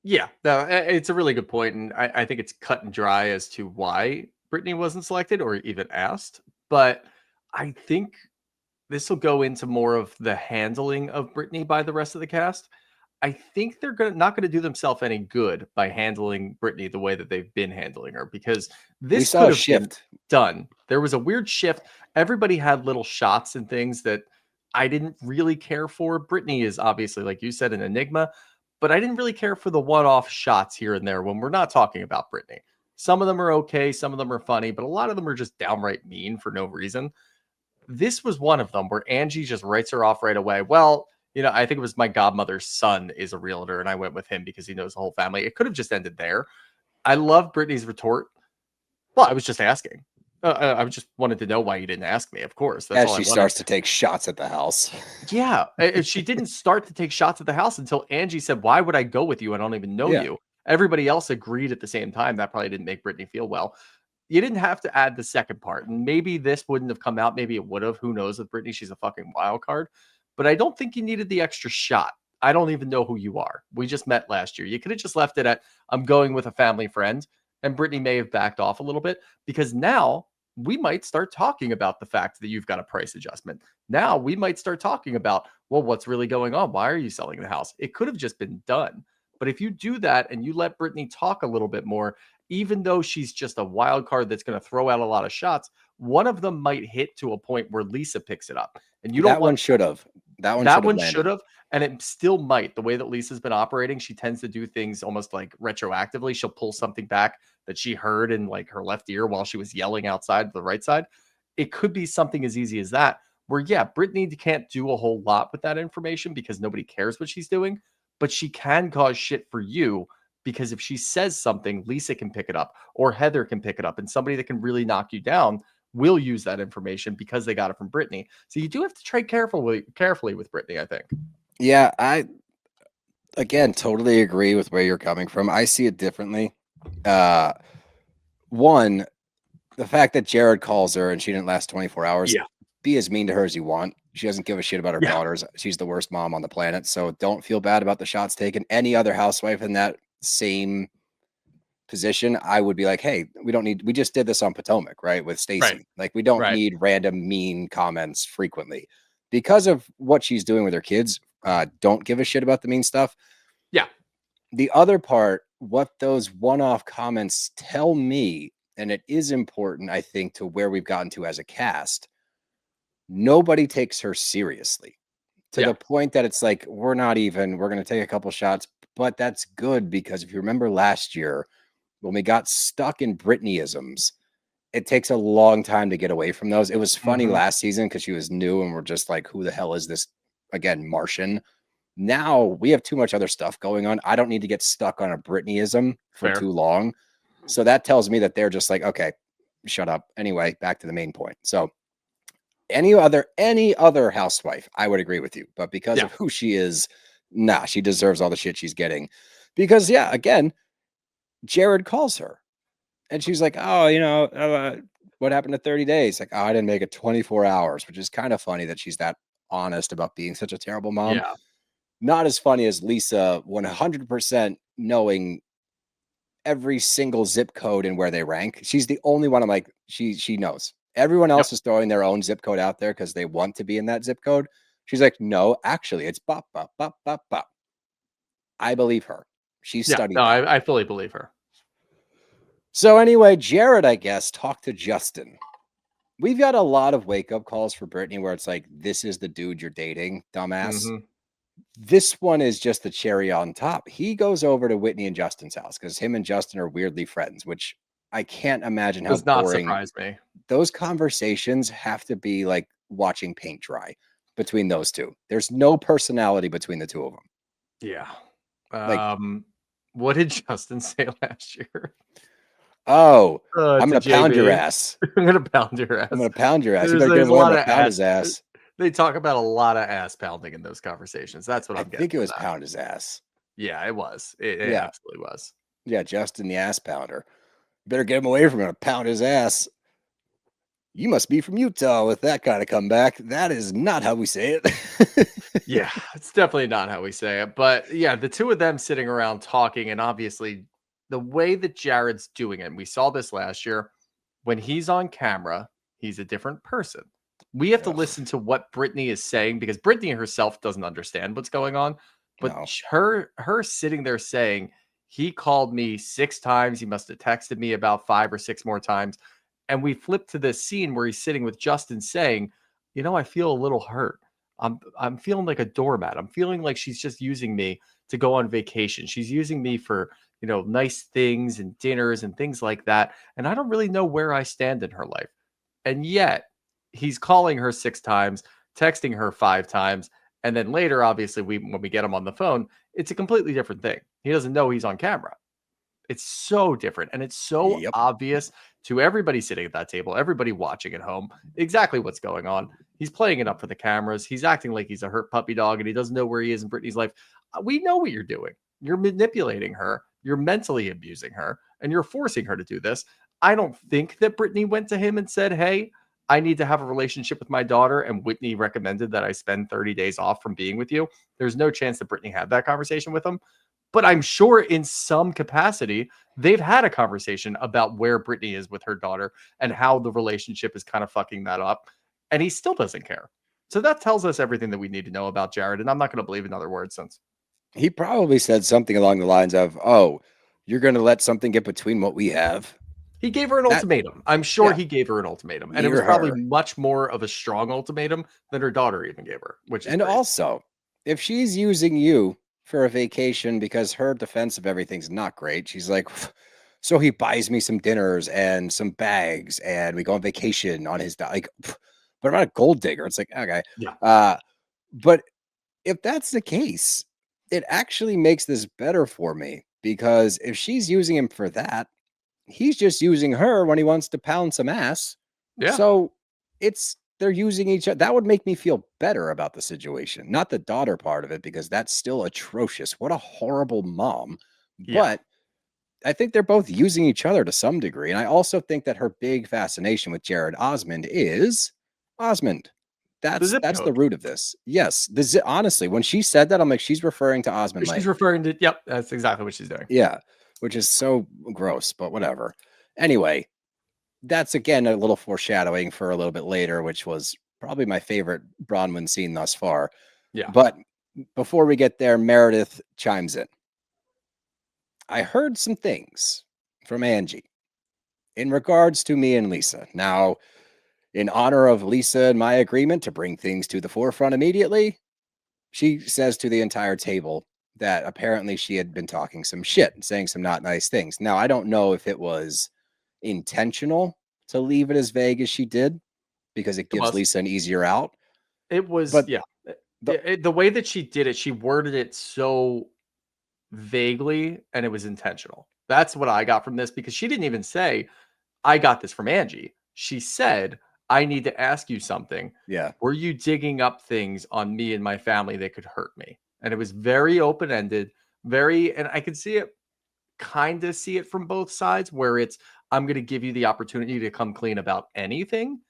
Yeah, no, it's a really good point, and I think it's cut and dry as to why Brittany wasn't selected or even asked. But I think this will go into more of the handling of Brittany by the rest of the cast. I think they're not gonna do themselves any good by handling Brittany the way that they've been handling her, because We this saw could a have been shift. done. There was a weird shift. Everybody had little shots and things that I didn't really care for. Brittany is obviously, like you said, an enigma, but I didn't really care for the one-off shots here and there when we're not talking about Brittany. Some of them are okay, some of them are funny, but a lot of them are just downright mean for no reason. This was one of them where Angie just writes her off right away. Well, I think it was my godmother's son is a realtor, and I went with him because he knows the whole family. It could have just ended there. I love Brittany's retort. Well, I was just asking. I just wanted to know why you didn't ask me. Of course, that's As all I she wanted. starts to take shots at the house. Yeah, she didn't start to take shots at the house until Angie said, "Why would I go with you? I don't even know Yeah. you." Everybody else agreed at the same time. That probably didn't make Brittany feel well. You didn't have to add the second part, and maybe this wouldn't have come out. Maybe it would have. Who knows with Brittany? She's a fucking wild card. But I don't think you needed the extra shot. I don't even know who you are. We just met last year. You could have just left it at, I'm going with a family friend, and Brittany may have backed off a little bit, because now we might start talking about the fact that you've got a price adjustment. Now we might start talking about, well, what's really going on? Why are you selling the house? It could have just been done. But if you do that and you let Brittany talk a little bit more, even though she's just a wild card that's going to throw out a lot of shots, one of them might hit to a point where Lisa picks it up. And you don't That one want should have. That one that should have one should landed. have, and it still might. The way that Lisa's been operating, she tends to do things almost like retroactively. She'll pull something back that she heard in like her left ear while she was yelling outside the right side. It could be something as easy as that, where yeah, Brittany can't do a whole lot with that information because nobody cares what she's doing, but she can cause shit for you, because if she says something, Lisa can pick it up or Heather can pick it up, and somebody that can really knock you down will use that information because they got it from Brittany. So you do have to tread carefully with Brittany, I think. Yeah, I again totally agree with where you're coming from. I see it differently. One, the fact that Jared calls her and she didn't last 24 hours. Yeah. Be as mean to her as you want. She doesn't give a shit about her Yeah. daughters. She's the worst mom on the planet. So don't feel bad about the shots taken. Any other housewife in that same position, I would be like, hey, we just did this on Potomac, right? With Stacey. Right. Like, we don't Right. need random mean comments frequently because of what she's doing with her kids. Don't give a shit about the mean stuff. Yeah. The other part, what those one-off comments tell me, and it is important, I think, to where we've gotten to as a cast, nobody takes her seriously to the point that it's like, we're going to take a couple shots, but that's good, because if you remember last year, when we got stuck in Britneyisms, it takes a long time to get away from those. It was funny last season because she was new and we're just like, who the hell is this, again, Martian? Now we have too much other stuff going on. I don't need to get stuck on a Britneyism for too long. So that tells me that they're just like, okay, shut up. Anyway, back to the main point. So any other housewife, I would agree with you. But because of who she is, she deserves all the shit she's getting. Because, again, Jared calls her and she's like, oh, what happened to 30 days? Like, oh, I didn't make it 24 hours, which is kind of funny that she's that honest about being such a terrible mom. Yeah. Not as funny as Lisa 100% knowing every single zip code and where they rank. She's the only one I'm like, she knows. Everyone else is throwing their own zip code out there because they want to be in that zip code. She's like, no, actually, it's bop, bop, bop, bop, bop. I believe her. She's studied. No, I fully believe her. So anyway, Jared, I guess, talked to Justin. We've got a lot of wake-up calls for Brittany where it's like, this is the dude you're dating, dumbass. This one is just the cherry on top. He goes over to Whitney and Justin's house because him and Justin are weirdly friends, which I can't imagine how does not boring. Surprise me. Those conversations have to be like watching paint dry between those two. There's no personality between the two of them. Yeah. What did Justin say last year? Oh, I'm going to pound your ass. I'm going to pound your ass. I'm going to pound your ass. You There's better give a him lot to of pound his ass. They talk about a lot of ass pounding in those conversations. That's what I I'm getting. think it from was that. pound his ass. Yeah, it was. It Yeah. absolutely was. Yeah, Justin the ass pounder. Better get him away from him to pound his ass. You must be from Utah with that kind of comeback. That is not how we say it. Yeah, it's definitely not how we say it. But yeah, the two of them sitting around talking, and obviously the way that Jared's doing it, and we saw this last year, when he's on camera, he's a different person. We have to Ugh. listen to what Brittany is saying because Brittany herself doesn't understand what's going on. But No. her sitting there saying, he called me 6 times. He must have texted me about 5 or 6 more times. And we flip to this scene where he's sitting with Justin saying, I feel a little hurt. I'm feeling like a doormat. I'm feeling like she's just using me to go on vacation. She's using me for, nice things and dinners and things like that. And I don't really know where I stand in her life. And yet he's calling her 6 times, texting her 5 times. And then later, obviously, when we get him on the phone, it's a completely different thing. He doesn't know he's on camera. It's so different. And it's so Yep. obvious to everybody sitting at that table, everybody watching at home, exactly what's going on. He's playing it up for the cameras. He's acting like he's a hurt puppy dog and he doesn't know where he is in Brittany's life. We know what you're doing. You're manipulating her. You're mentally abusing her and you're forcing her to do this. I don't think that Brittany went to him and said, hey, I need to have a relationship with my daughter. And Whitney recommended that I spend 30 days off from being with you. There's no chance that Brittany had that conversation with him. But I'm sure in some capacity, they've had a conversation about where Brittany is with her daughter and how the relationship is kind of fucking that up. And he still doesn't care. So that tells us everything that we need to know about Jared. And I'm not going to believe another word since. He probably said something along the lines of, "Oh, you're going to let something get between what we have." He gave her an That- ultimatum. I'm sure yeah. he gave her an ultimatum. And it Near was probably her. much more of a strong ultimatum than her daughter even gave her, which is And crazy. also, if she's using you for a vacation because her defense of everything's not great, she's like, so he buys me some dinners and some bags and we go on vacation on his like, but I'm not a gold digger. It's like, okay. Yeah. But if that's the case, it actually makes this better for me because if she's using him for that, he's just using her when he wants to pound some ass. Yeah. So they're using each other. That would make me feel better about the situation, not the daughter part of it, because that's still atrocious. What a horrible mom. Yeah. But I think they're both using each other to some degree. And I also think that her big fascination with Jared Osmond is Osmond. That's zip the code. root of this. Yes. Honestly, when she said that, I'm like, she's referring to Osmond Lane. She's referring to, yep, that's exactly what she's doing. Yeah, which is so gross, but whatever. Anyway, that's again a little foreshadowing for a little bit later, which was probably my favorite Bronwyn scene thus far. Yeah. But before we get there, Meredith chimes in. I heard some things from Angie in regards to me and Lisa. Now, in honor of Lisa and my agreement to bring things to the forefront immediately, she says to the entire table that apparently she had been talking some shit and saying some not nice things. Now, I don't know if it was intentional to leave it as vague as she did because it gives Lisa an easier out. It was, But yeah. The way that she did it, she worded it so vaguely and it was intentional. That's what I got from this because she didn't even say, I got this from Angie. She said, I need to ask you something. Yeah. Were you digging up things on me and my family that could hurt me? And it was very open-ended, and I could kind of see it from both sides where it's, I'm going to give you the opportunity to come clean about anything.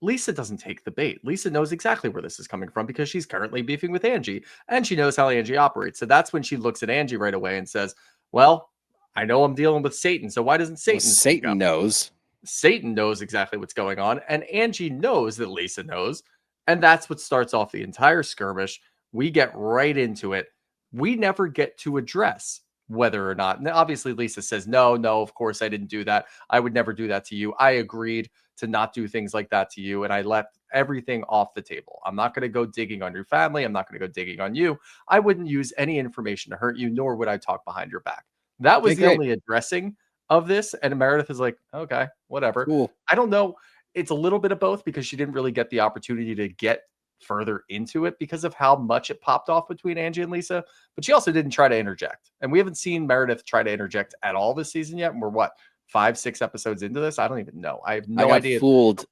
Lisa doesn't take the bait. Lisa knows exactly where this is coming from because she's currently beefing with Angie and she knows how Angie operates. So that's when she looks at Angie right away and says, well, I know I'm dealing with Satan. So why doesn't Satan speak up? knows. Satan knows exactly what's going on. And Angie knows that Lisa knows. And that's what starts off the entire skirmish. We get right into it. We never get to address whether or not. And obviously, Lisa says, no, of course I didn't do that. I would never do that to you. I agreed to not do things like that to you. And I left everything off the table. I'm not going to go digging on your family. I'm not going to go digging on you. I wouldn't use any information to hurt you, nor would I talk behind your back. That was the only addressing of this. And Meredith is like, okay, whatever. Cool. I don't know. It's a little bit of both because she didn't really get the opportunity to get further into it because of how much it popped off between Angie and Lisa, but she also didn't try to interject. And we haven't seen Meredith try to interject at all this season yet. And we're 5-6 episodes into this? I don't even know. I have no idea. Fooled.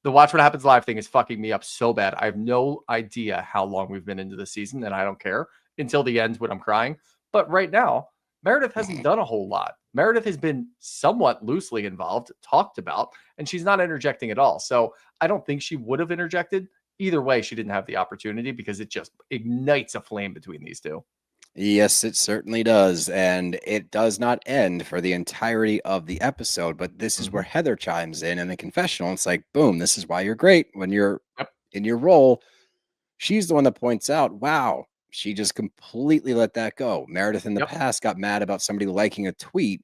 The Watch What Happens Live thing is fucking me up so bad. I have no idea how long we've been into the season, and I don't care until the end when I'm crying. But right now, Meredith hasn't done a whole lot. Meredith has been somewhat loosely involved, talked about, and she's not interjecting at all. So I don't think she would have interjected. Either way, she didn't have the opportunity because it just ignites a flame between these two. Yes, it certainly does. And it does not end for the entirety of the episode. But this is where Heather chimes in the confessional. It's like, boom, this is why you're great when you're in your role. She's the one that points out, wow, she just completely let that go. Meredith in the past got mad about somebody liking a tweet.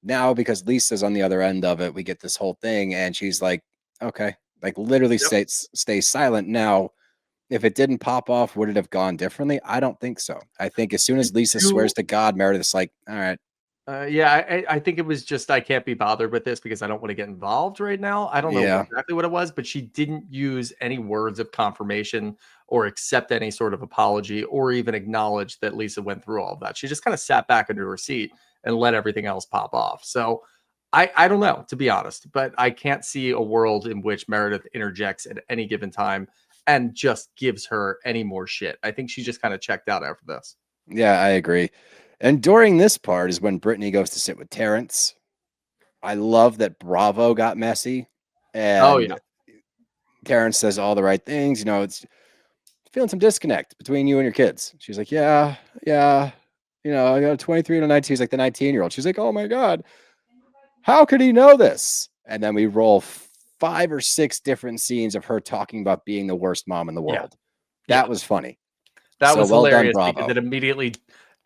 Now, because Lisa's on the other end of it, we get this whole thing. And she's like, okay, like literally stay silent. Now, if it didn't pop off, would it have gone differently? I don't think so. I think as soon as Lisa swears to God, Meredith's like, all right. I think it was just I can't be bothered with this because I don't want to get involved right now. I don't know exactly what it was, but she didn't use any words of confirmation or accept any sort of apology or even acknowledge that Lisa went through all of that. She just kind of sat back into her seat and let everything else pop off. So I don't know, to be honest, but I can't see a world in which Meredith interjects at any given time and just gives her any more shit. I think she just kind of checked out after this. Yeah, I agree. And during this part is when Brittany goes to sit with Terrence. I love that Bravo got messy. And Terrence says all the right things. You know, it's feeling some disconnect between you and your kids. She's like, yeah. You know, I got a 23 and a 19. He's like the 19-year-old. She's like, oh my God, how could he know this? And then we roll 5 or 6 different scenes of her talking about being the worst mom in the world. That was funny. That was well hilarious done, because it immediately,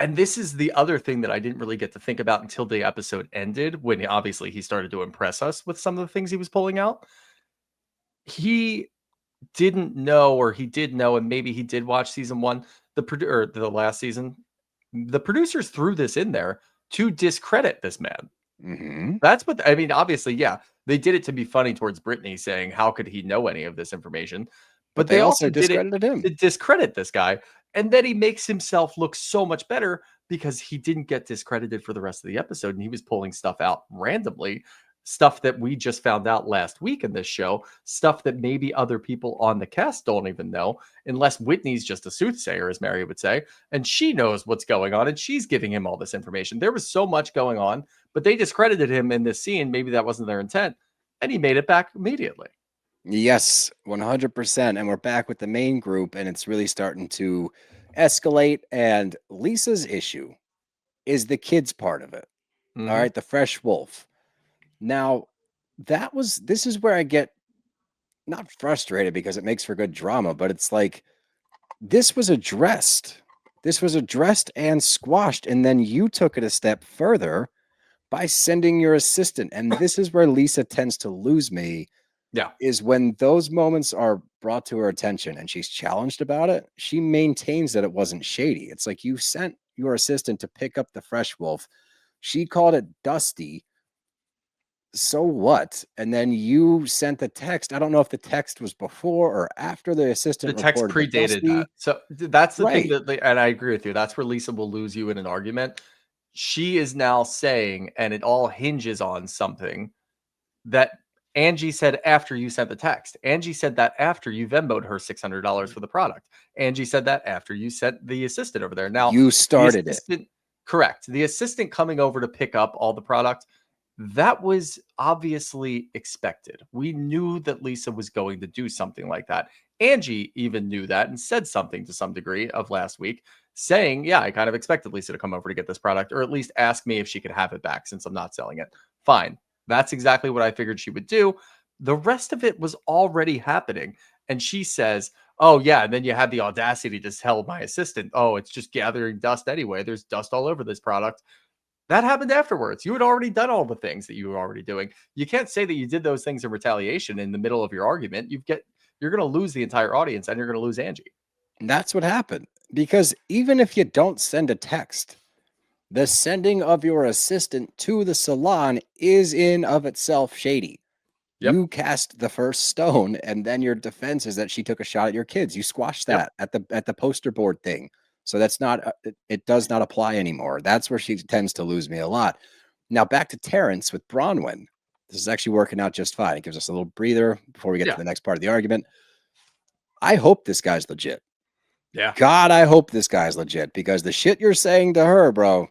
and this is the other thing that I didn't really get to think about until the episode ended, when obviously he started to impress us with some of the things he was pulling out. He didn't know, or he did know, and maybe he did watch season 1, the last season. The producers threw this in there to discredit this man. That's what I mean. Obviously, they did it to be funny towards Brittany, saying, "How could he know any of this information?" But they also discredited him to discredit this guy, and then he makes himself look so much better because he didn't get discredited for the rest of the episode, and he was pulling stuff out randomly, stuff that we just found out last week in this show, stuff that maybe other people on the cast don't even know, unless Whitney's just a soothsayer, as Mary would say, and she knows what's going on, and she's giving him all this information. There was so much going on, but they discredited him in this scene. Maybe that wasn't their intent, and he made it back immediately. Yes, 100%. And we're back with the main group, and it's really starting to escalate. And Lisa's issue is the kids part of it. All right, the fresh wolf. Now, this is where I get not frustrated because it makes for good drama, but it's like this was addressed. This was addressed and squashed, and then you took it a step further by sending your assistant. And this is where Lisa tends to lose me. Is when those moments are brought to her attention and she's challenged about it, she maintains that it wasn't shady. It's like you sent your assistant to pick up the fresh wolf. She called it dusty. So what? And then you sent the text. I don't know if the text was before or after the assistant. The text predated that. So that's the thing that, and I agree with you. That's where Lisa will lose you in an argument. She is now saying, and it all hinges on something that Angie said after you sent the text. Angie said that after you Venmo'd her $600 for the product. Angie said that after you sent the assistant over there. Now you started it. Correct. The assistant coming over to pick up all the product, that was obviously expected. We knew that Lisa was going to do something like that. Angie even knew that and said something to some degree of last week, saying, yeah, I kind of expected Lisa to come over to get this product, or at least ask me if she could have it back since I'm not selling it. Fine. That's exactly what I figured she would do. The rest of it was already happening. And she says, oh, yeah. And then you had the audacity to tell my assistant, oh, it's just gathering dust anyway. There's dust all over this product. That happened afterwards. You had already done all the things that you were already doing. You can't say that you did those things in retaliation in the middle of your argument. You're going to lose the entire audience and you're going to lose Angie. And that's what happened. Because even if you don't send a text, the sending of your assistant to the salon is in of itself shady. You cast the first stone, and then your defense is that she took a shot at your kids. You squashed that at the poster board thing. So that's not, it does not apply anymore. That's where she tends to lose me a lot. Now back to Terrence with Bronwyn. This is actually working out just fine. It gives us a little breather before we get Yeah. to the next part of the argument. I hope this guy's legit. Yeah. God, I hope this guy's legit, because the shit you're saying to her, bro,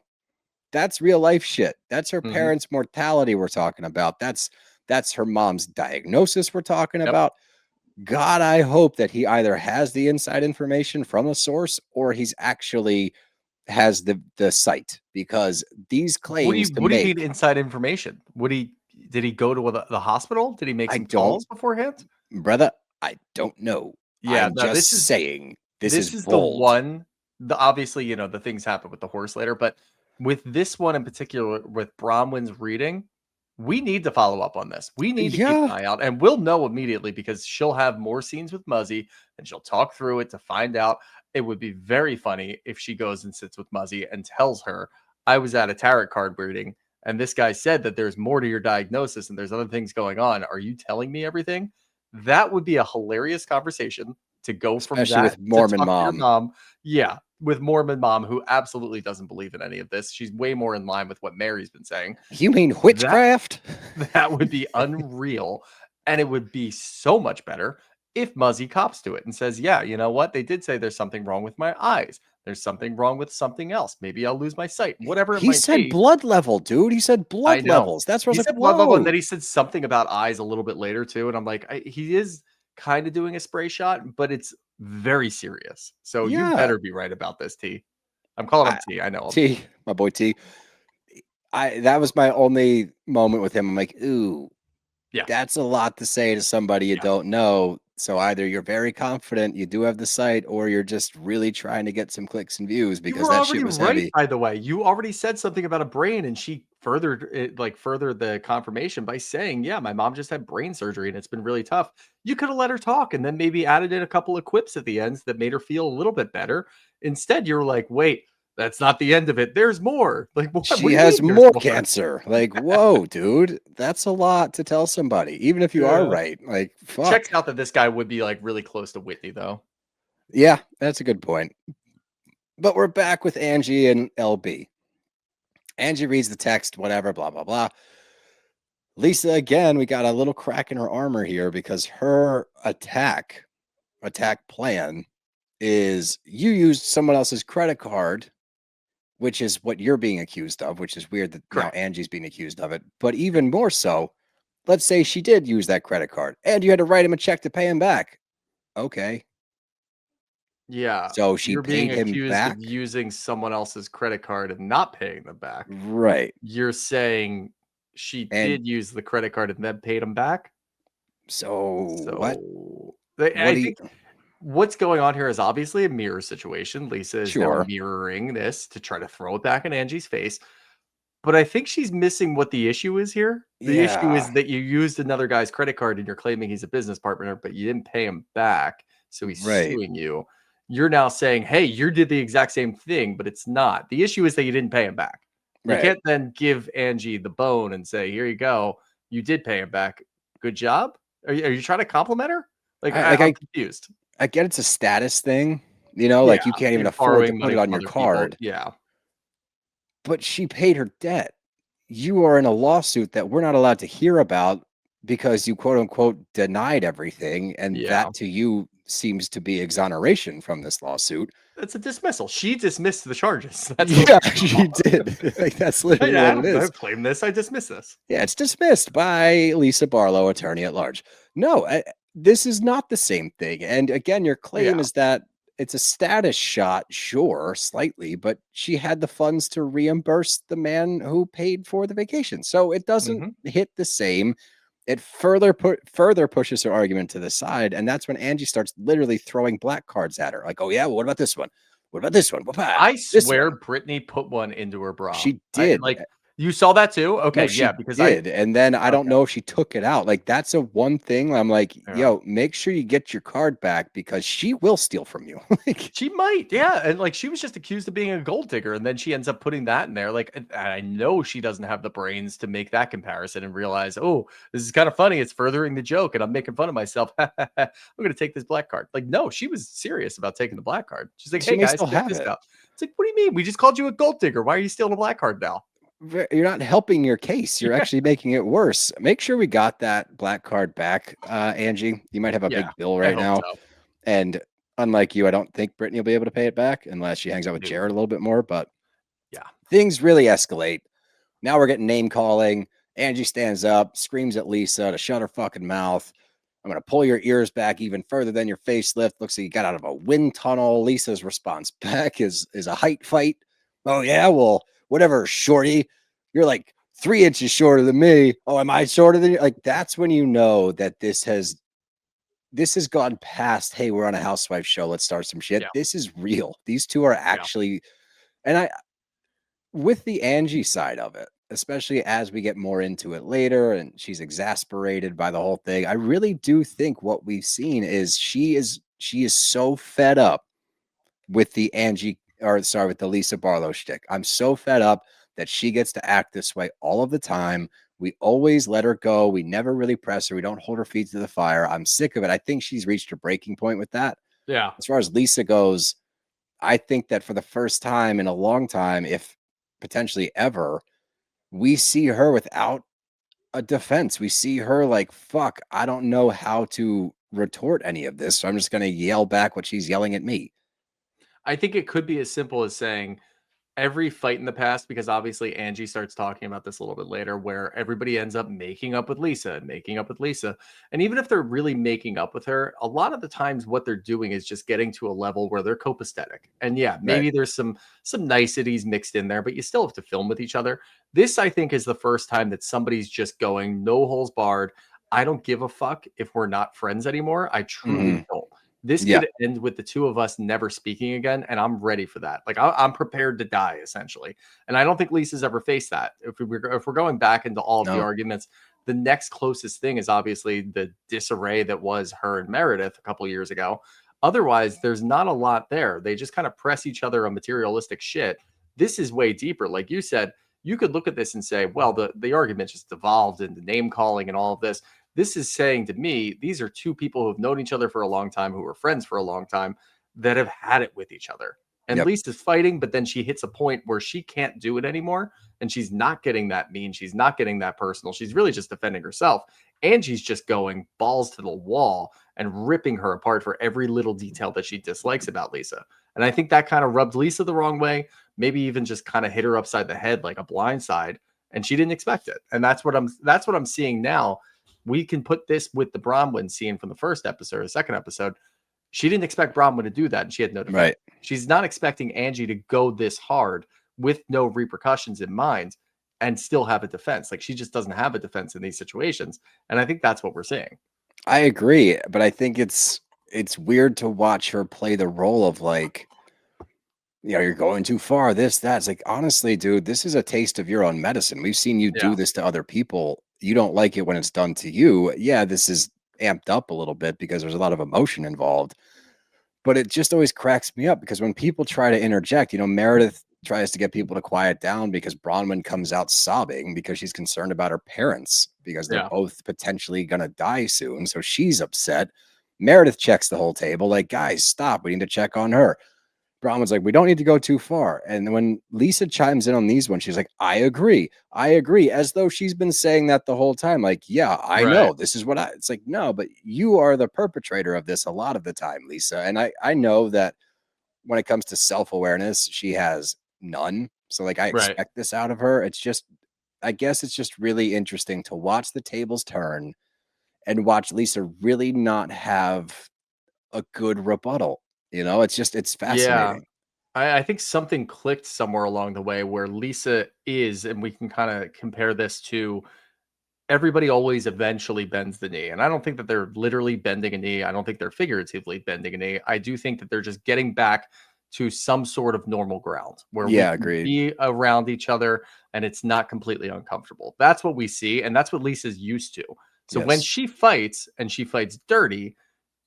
that's real life shit. That's her parents' mortality we're talking about. That's her mom's diagnosis we're talking about. God, I hope that he either has the inside information from a source or he's actually has the site, because these claims to What do you make, mean inside information? Did he go to the hospital? Did he make I some don't, calls beforehand? brother, I don't know. Yeah, I'm no, just saying this is this is the bold. one. Obviously, you know, the things happen with the horse later, but with this one in particular, with Bronwyn's reading, we need to follow up on this. We need to keep an Yeah. eye out, and we'll know immediately because she'll have more scenes with Muzzy and she'll talk through it to find out. It would be very funny if she goes and sits with Muzzy and tells her, I was at a tarot card reading and this guy said that there's more to your diagnosis and there's other things going on. Are you telling me everything? That would be a hilarious conversation to go from Especially that with to Mormon talk to your mom. mom. Yeah, with Mormon mom, who absolutely doesn't believe in any of this. She's way more in line with what Mary's been saying. You mean witchcraft? That would be unreal. And it would be so much better if Muzzy cops to it and says, yeah, you know what? They did say there's something wrong with my eyes. There's something wrong with something else. Maybe I'll lose my sight, whatever it He might said be. blood level, dude. He said I blood know. levels. That's where I He was like, said blood level, and whoa. then he said something about eyes a little bit later too. And I'm like, he is kind of doing a spray shot, but it's very serious. So you Yeah. better be right about this, T. I'm calling him T. I know him. T, my boy T. That was my only moment with him. I'm like, ooh, Yeah. that's a lot to say to somebody you Yeah. don't know. So either you're very confident you do have the site, or you're just really trying to get some clicks and views, You because were that already shit was right, heavy. by the way. You already said something about a brain, and she furthered it, like furthered the confirmation by saying, "Yeah, my mom just had brain surgery, and it's been really tough." You could have let her talk, and then maybe added in a couple of quips at the ends that made her feel a little bit better. Instead, you're like, "Wait, that's not the end of it. There's more." Like, what She do you has mean there's more more? cancer. Like, whoa, dude. That's a lot to tell somebody, even if you are Yeah. right. Like, Checks fuck. out that this guy would be like really close to Whitney, though. Yeah, that's a good point. But we're back with Angie and LB. Angie reads the text, whatever, blah, blah, blah. Lisa, again, we got a little crack in her armor here, because her attack plan is, you used someone else's credit card, which is what you're being accused of, which is weird that now Correct. Angie's being accused of it. But even more so, let's say she did use that credit card and you had to write him a check to pay him back. Okay. Yeah, So she you're being paid him accused of back. using someone else's credit card and not paying them back. Right. You're saying she And did use the credit card and then paid him back? so what? So, What I do you, think what's going on here is obviously a mirror situation. Lisa is now sure. mirroring this to try to throw it back in Angie's face, but I think she's missing what the issue is here. The issue Yeah. is that you used another guy's credit card and you're claiming he's a business partner, but you didn't pay him back, so he's Right. suing you. You're now saying, "Hey, you did the exact same thing," but it's not. The issue is that you didn't pay him back. You Right. can't then give Angie the bone and say, "Here you go. You did pay him back. Good job." Are you trying to compliment her? Like, I like I'm confused. I get it's a status thing, you know, Yeah, like you can't even you're afford to borrowing put money it on from your other people. card, Yeah. but she paid her debt. You are in a lawsuit that we're not allowed to hear about, because you quote unquote denied everything. And Yeah. that to you seems to be exoneration from this lawsuit. It's a dismissal. She dismissed the charges. That's what Yeah, she did. Like, that's literally I what it don't is. claim this. I dismiss this. Yeah, it's dismissed by Lisa Barlow, attorney at large. No, this is not the same thing. And again, your claim Yeah. is that it's a status shot, sure, slightly, but she had the funds to reimburse the man who paid for the vacation. So it doesn't Mhm. hit the same. It further pushes her argument to the side, and that's when Angie starts literally throwing black cards at her. Like, oh yeah, well, what about this one? What about this one? I This swear one. Brittany put one into her bra. She did. You saw that too? No, Okay, yeah, she because did, and then I don't okay, know if she took it out. Like, that's a one thing I'm like, yeah. "Yo, make sure you get your card back, because she will steal from you." Like, She might, yeah, and, like, she was just accused of being a gold digger, and then she ends up putting that in there, like, and I know she doesn't have the brains to make that comparison and realize, "Oh, this is kinda funny, it's furthering the joke, and I'm making fun of myself. I'm gonna take this black card." Like, no, she was serious about taking the black card. She's like, she "Hey, may guys, still check have this it. out." It's like, "What do you mean? We just called you a gold digger. Why are you stealing a black card now?" you're not helping your case. You're actually making it worse. Make sure we got that black card back, Angie. You might have a Yeah, big bill I right hope now. so. And unlike you, I don't think Brittany will be able to pay it back unless she hangs out with No. Jared a little bit more. But Yeah. things really escalate. Now we're getting name calling. Angie stands up, screams at Lisa to shut her fucking mouth. I'm going to pull your ears back even further than your facelift. Looks like you got out of a wind tunnel. Lisa's response back is a height fight. Oh, yeah? Well, whatever, shorty. You're like 3 inches shorter than me. Oh, am I shorter than you? Like, that's when you know that this has gone past, hey, we're on a housewife show. Let's start some shit. Yeah. This is real. These two are actually, and I, with the Angie side of it, especially as we get more into it later and she's exasperated by the whole thing, I really do think what we've seen is she is so fed up with the Angie, or sorry, with the Lisa Barlow shtick. I'm so fed up that she gets to act this way all of the time. We always let her go. We never really press her. We don't hold her feet to the fire. I'm sick of it. I think she's reached her breaking point with that. Yeah. As far as Lisa goes, I think that for the first time in a long time, if potentially ever, we see her without a defense. We see her like, fuck, I don't know how to retort any of this. So I'm just going to yell back what she's yelling at me. I think it could be as simple as saying every fight in the past, because obviously Angie starts talking about this a little bit later, where everybody ends up making up with Lisa and making up with Lisa. And even if they're really making up with her, a lot of the times what they're doing is just getting to a level where they're copacetic. And yeah, Right. maybe there's some niceties mixed in there, but you still have to film with each other. This, I think, is the first time that somebody's just going no holes barred. I don't give a fuck if we're not friends anymore. I truly don't. This Yeah. could end with the two of us never speaking again, and I'm ready for that. Like I'm prepared to die, essentially. And I don't think Lisa's ever faced that. If we're going back into all of the No. arguments, the next closest thing is obviously the disarray that was her and Meredith a couple of years ago. Otherwise, there's not a lot there. They just kind of press each other on materialistic shit. This is way deeper. Like you said, you could look at this and say, well, the argument just evolved into name calling and all of this. This is saying to me, these are two people who have known each other for a long time, who were friends for a long time, that have had it with each other. And Yep. Lisa's fighting, but then she hits a point where she can't do it anymore. And she's not getting that mean. She's not getting that personal. She's really just defending herself. Angie's just going balls to the wall and ripping her apart for every little detail that she dislikes about Lisa. And I think that kind of rubbed Lisa the wrong way, maybe even just kind of hit her upside the head like a blindside. And she didn't expect it. And that's what I'm seeing now. We can put this with the Bronwyn scene from the first episode, the second episode. She didn't expect Bronwyn to do that, and she had no defense. Right. She's not expecting Angie to go this hard with no repercussions in mind and still have a defense. Like, she just doesn't have a defense in these situations. And I think that's what we're seeing. I agree, but I think it's weird to watch her play the role of like, you're going too far, this, that. It's like, honestly, dude, this is a taste of your own medicine. We've seen you do Yeah. this to other people. You don't like it when it's done to you. Yeah, this is amped up a little bit because there's a lot of emotion involved. But it just always cracks me up because when people try to interject, Meredith tries to get people to quiet down because Bronwyn comes out sobbing because she's concerned about her parents because they're Yeah. both potentially going to die soon. So she's upset. Meredith checks the whole table, like, guys, stop. We need to check on her. Bronwyn's like, we don't need to go too far. And when Lisa chimes in on these ones, she's like, I agree, as though she's been saying that the whole time. Like, yeah, I know this is what it's like. No, but you are the perpetrator of this a lot of the time, Lisa. And I know that when it comes to self-awareness, she has none. So like, I expect this out of her. It's just, I guess it's just really interesting to watch the tables turn and watch Lisa really not have a good rebuttal. It's fascinating. I think something clicked somewhere along the way where Lisa is, and we can kind of compare this to everybody always eventually bends the knee. And I don't think that they're literally bending a knee. I don't think they're figuratively bending a knee. I do think that they're just getting back to some sort of normal ground where we can agreed. be around each other and it's not completely uncomfortable. That's what we see. And that's what Lisa's used to. So when Yes. she fights and she fights dirty,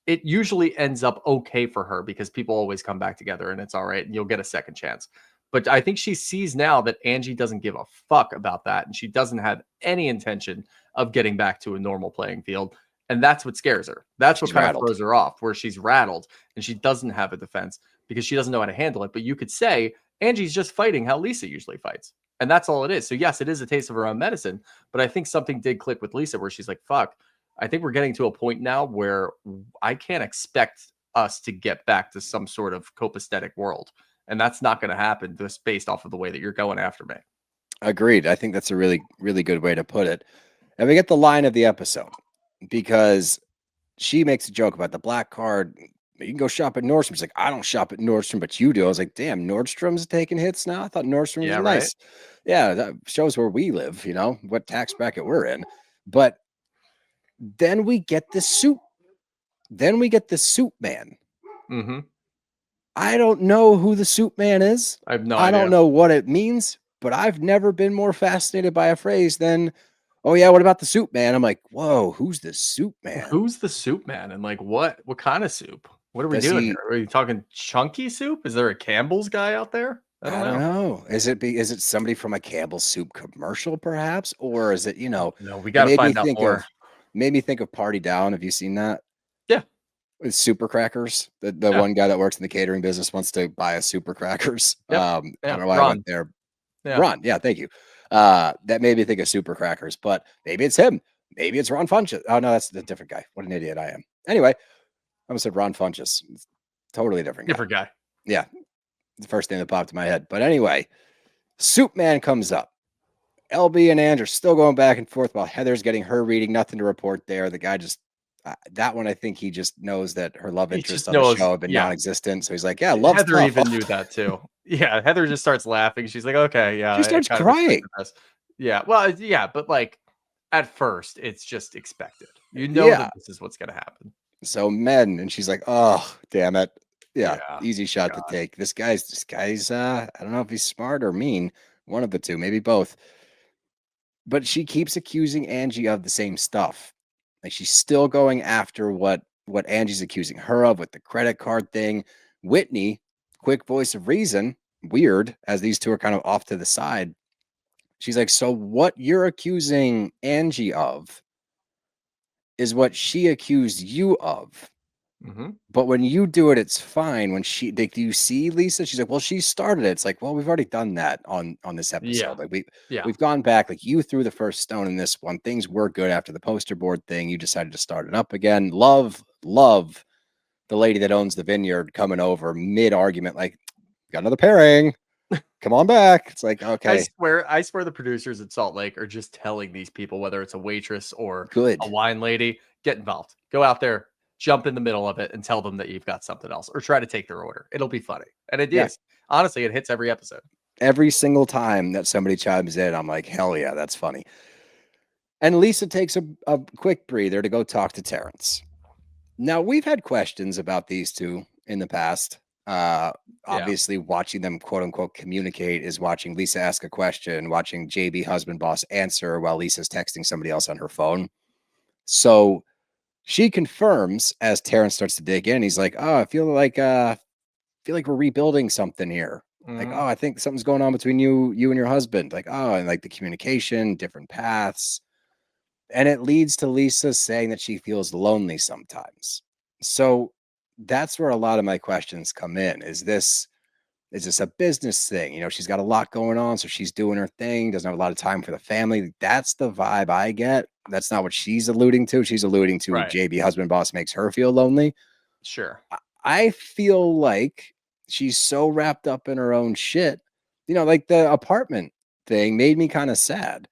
it usually ends up okay for her because people always come back together and it's all right and you'll get a second chance. But I think she sees now that Angie doesn't give a fuck about that and she doesn't have any intention of getting back to a normal playing field. And that's what scares her. That's what She's kind rattled. of throws her off, where she's rattled and she doesn't have a defense because she doesn't know how to handle it. But you could say Angie's just fighting how Lisa usually fights. And that's all it is. So yes, it is a taste of her own medicine, but I think something did click with Lisa where she's like, fuck, I think we're getting to a point now where I can't expect us to get back to some sort of copacetic world. And that's not going to happen just based off of the way that you're going after me. Agreed. I think that's a really, really good way to put it. And we get the line of the episode because she makes a joke about the black card. You can go shop at Nordstrom. She's like, I don't shop at Nordstrom, but you do. I was like, damn, Nordstrom's taking hits now. I thought Nordstrom was Yeah, nice. right. Yeah, that shows where we live, what tax bracket we're in. But then we get the suit. Then we get the suit man. Mm-hmm. I don't know who the suit man is. I have no I idea. don't know what it means, but I've never been more fascinated by a phrase than, oh yeah, what about the soup man? I'm like, whoa, who's the soup man? Who's the soup man? And like, what kind of soup? What are we Does doing he- here? Are you talking chunky soup? Is there a Campbell's guy out there? I don't know. Is it somebody from a Campbell's soup commercial, perhaps, or is it No, we got to find out more. Made me think of Party Down. Have you seen that? Yeah. With Super Crackers. The Yeah. one guy that works in the catering business wants to buy a Super Crackers. Yep. I Yeah, don't know why I Ron. went there. Yeah. Ron, yeah, thank you. That made me think of Super Crackers, but maybe it's him. Maybe it's Ron Funches. Oh no, that's a different guy. What an idiot I am. Anyway, I almost said Ron Funches. Totally different guy. Different guy. Yeah. The first thing that popped in my head. But anyway, Soup Man comes up. LB and Angie are still going back and forth while Heather's getting her reading. Nothing to report there. The guy just, that one, I think he just knows that her love He interest just on the knows, show have been yeah. non-existent. So he's like, yeah, love Heather tough. even knew that too. Yeah, Heather just starts laughing. She's like, okay, yeah. She starts I kind of crying. expected this. Yeah, well, yeah, but like at first, it's just expected. You know that this is what's going to happen. So men, and she's like, oh, damn it. Yeah, Yeah, easy shot to take. This guy's I don't know if he's smart or mean. One of the two, maybe both. But she keeps accusing Angie of the same stuff. Like she's still going after what Angie's accusing her of with the credit card thing. Whitney, quick voice of reason, weird, as these two are kind of off to the side. She's like, so what you're accusing Angie of is what she accused you of. Mm-hmm. But when you do it, it's fine. When she, like, do you see Lisa? She's like, well, she started it. It's like, well, we've already done that on this episode. Yeah. Like Yeah. we've gone back. Like you threw the first stone in this one. Things were good after the poster board thing. You decided to start it up again. Love the lady that owns the vineyard coming over mid argument. Like, got another pairing. Come on back. It's like, okay, I swear the producers at Salt Lake are just telling these people, whether it's a waitress or good. a wine lady, get involved. Go out there, jump in the middle of it and tell them that you've got something else or try to take their order. It'll be funny. And it Yeah. is. Honestly, it hits every episode. Every single time that somebody chimes in, I'm like, hell yeah, that's funny. And Lisa takes a quick breather to go talk to Terrence. Now, we've had questions about these two in the past. Obviously, watching them, quote unquote, communicate is watching Lisa ask a question, watching JB husband boss answer while Lisa's texting somebody else on her phone. So she confirms as Terrence starts to dig in. He's like, oh, I feel like we're rebuilding something here. Like, Mhm. oh, I think something's going on between you and your husband. Like, oh, and like the communication, different paths. And it leads to Lisa saying that she feels lonely sometimes. So that's where a lot of my questions come in. Is this a business thing? She's got a lot going on, so she's doing her thing, doesn't have a lot of time for the family. That's the vibe I get. That's not what she's alluding to. She's alluding to Right. JB husband boss makes her feel lonely. Sure. I feel like she's so wrapped up in her own shit. Like the apartment thing made me kind of sad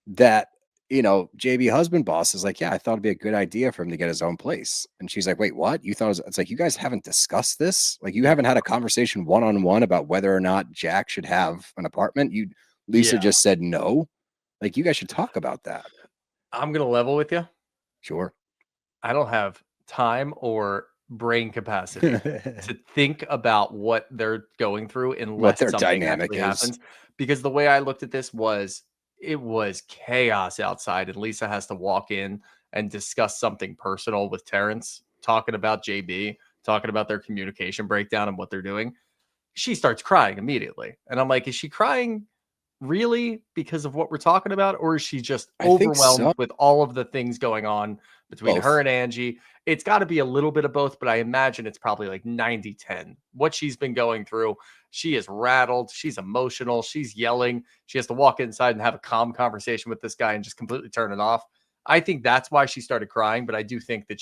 that, JB husband boss is like, yeah, I thought it'd be a good idea for him to get his own place. And she's like, wait, what? You thought it's like, you guys haven't discussed this? Like, you haven't had a conversation one-on-one about whether or not Jack should have an apartment? Lisa Yeah. just said no. Like, you guys should talk about that. I'm going to level with you. Sure. I don't have time or brain capacity to think about what they're going through unless their something dynamic actually is. happens. Because the way I looked at this was it was chaos outside, and Lisa has to walk in and discuss something personal with Terrence, talking about JB, talking about their communication breakdown and what they're doing. She starts crying immediately. And I'm like, is she crying really because of what we're talking about? Or is she just I think overwhelmed so. with all of the things going on between Both. her and Angie. It's got to be a little bit of both, but I imagine it's probably like 90-10. What she's been going through, she is rattled. She's emotional. She's yelling. She has to walk inside and have a calm conversation with this guy and just completely turn it off. I think that's why she started crying, but I do think that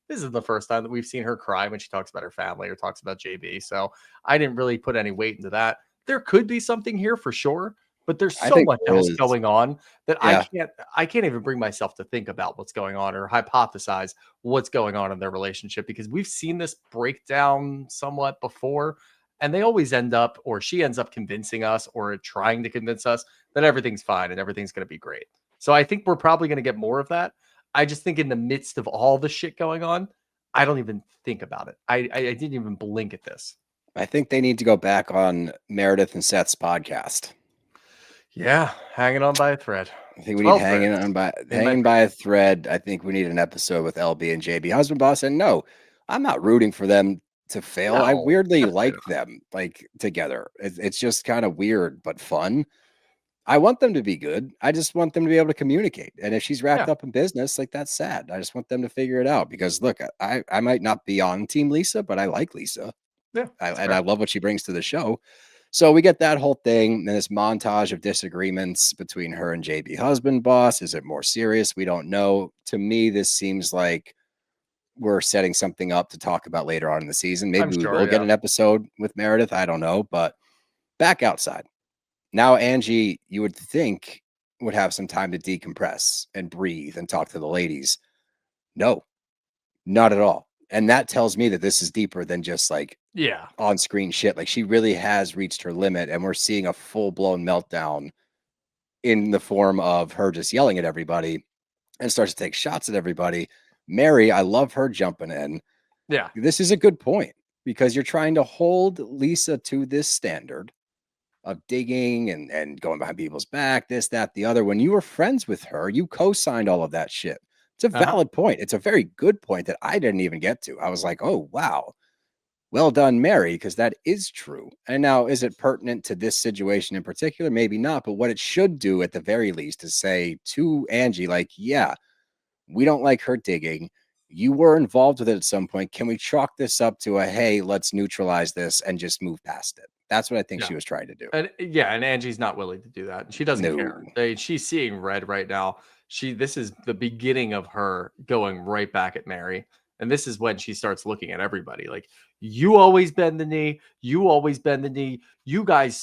this is the first time that we've seen her cry when she talks about her family or talks about JB. So I didn't really put any weight into that. There could be something here for sure, but there's I so think much there else is. going on that Yeah. I can't even bring myself to think about what's going on or hypothesize what's going on in their relationship, because we've seen this break down somewhat before, and they always end up, or she ends up convincing us or trying to convince us that everything's fine and everything's going to be great. So I think we're probably going to get more of that. I just think in the midst of all the shit going on, I don't even think about it. I didn't even blink at this. I think they need to go back on Meredith and Seth's podcast. Yeah, hanging on by a thread. I think we need 12 hanging threads by a thread. I think we need an episode with LB and JB, husband boss. And no, I'm not rooting for them to fail. I No, weirdly definitely like them like together. It's just kind of weird but fun. I want them to be good. I just want them to be able to communicate. And if she's wrapped Yeah. up in business, like that's sad. I just want them to figure it out because look, I might not be on Team Lisa, but I like Lisa. Yeah, I love what she brings to the show. So we get that whole thing and this montage of disagreements between her and JB husband boss. Is it more serious? We don't know. To me, this seems like we're setting something up to talk about later on in the season. I'm Maybe we sure, will get yeah. an episode with Meredith. I don't know, but back outside. Now, Angie, you would think would have some time to decompress and breathe and talk to the ladies. No, not at all. And that tells me that this is deeper than just like Yeah. on-screen shit. Like she really has reached her limit, and we're seeing a full-blown meltdown in the form of her just yelling at everybody and starts to take shots at everybody. Mary, I love her jumping in. Yeah. This is a good point because you're trying to hold Lisa to this standard of digging and going behind people's back, this, that, the other. When you were friends with her, you co-signed all of that shit. It's a valid point. It's a very good point that I didn't even get to. I was like, oh, wow. Well done, Mary, because that is true. And now, is it pertinent to this situation in particular? Maybe not. But what it should do at the very least is say to Angie, like, yeah, we don't like her digging. You were involved with it at some point. Can we chalk this up to a, hey, let's neutralize this and just move past it? That's what I think she was trying to do. And Angie's not willing to do that. She doesn't care. She's seeing red right now. This is the beginning of her going right back at Mary. And this is when she starts looking at everybody like, you always bend the knee. You always bend the knee. You guys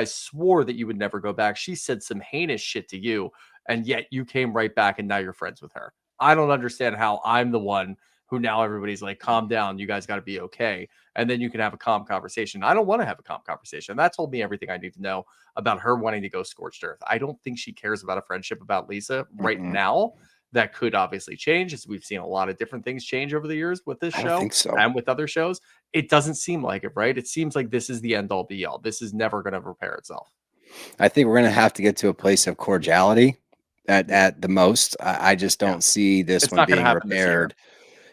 swore that you would never go back. She said some heinous shit to you, and yet you came right back, and now you're friends with her. I don't understand how I'm the one who now everybody's like, calm down. You guys got to be okay. And then you can have a calm conversation. I don't want to have a calm conversation. That told me everything I need to know about her wanting to go scorched earth. I don't think she cares about a friendship about Lisa right now. That could obviously change, as we've seen a lot of different things change over the years with this show and with other shows. It doesn't seem like it, right? It seems like this is the end all be all. This is never going to repair itself. I think we're going to have to get to a place of cordiality at the most. I just don't see this one being repaired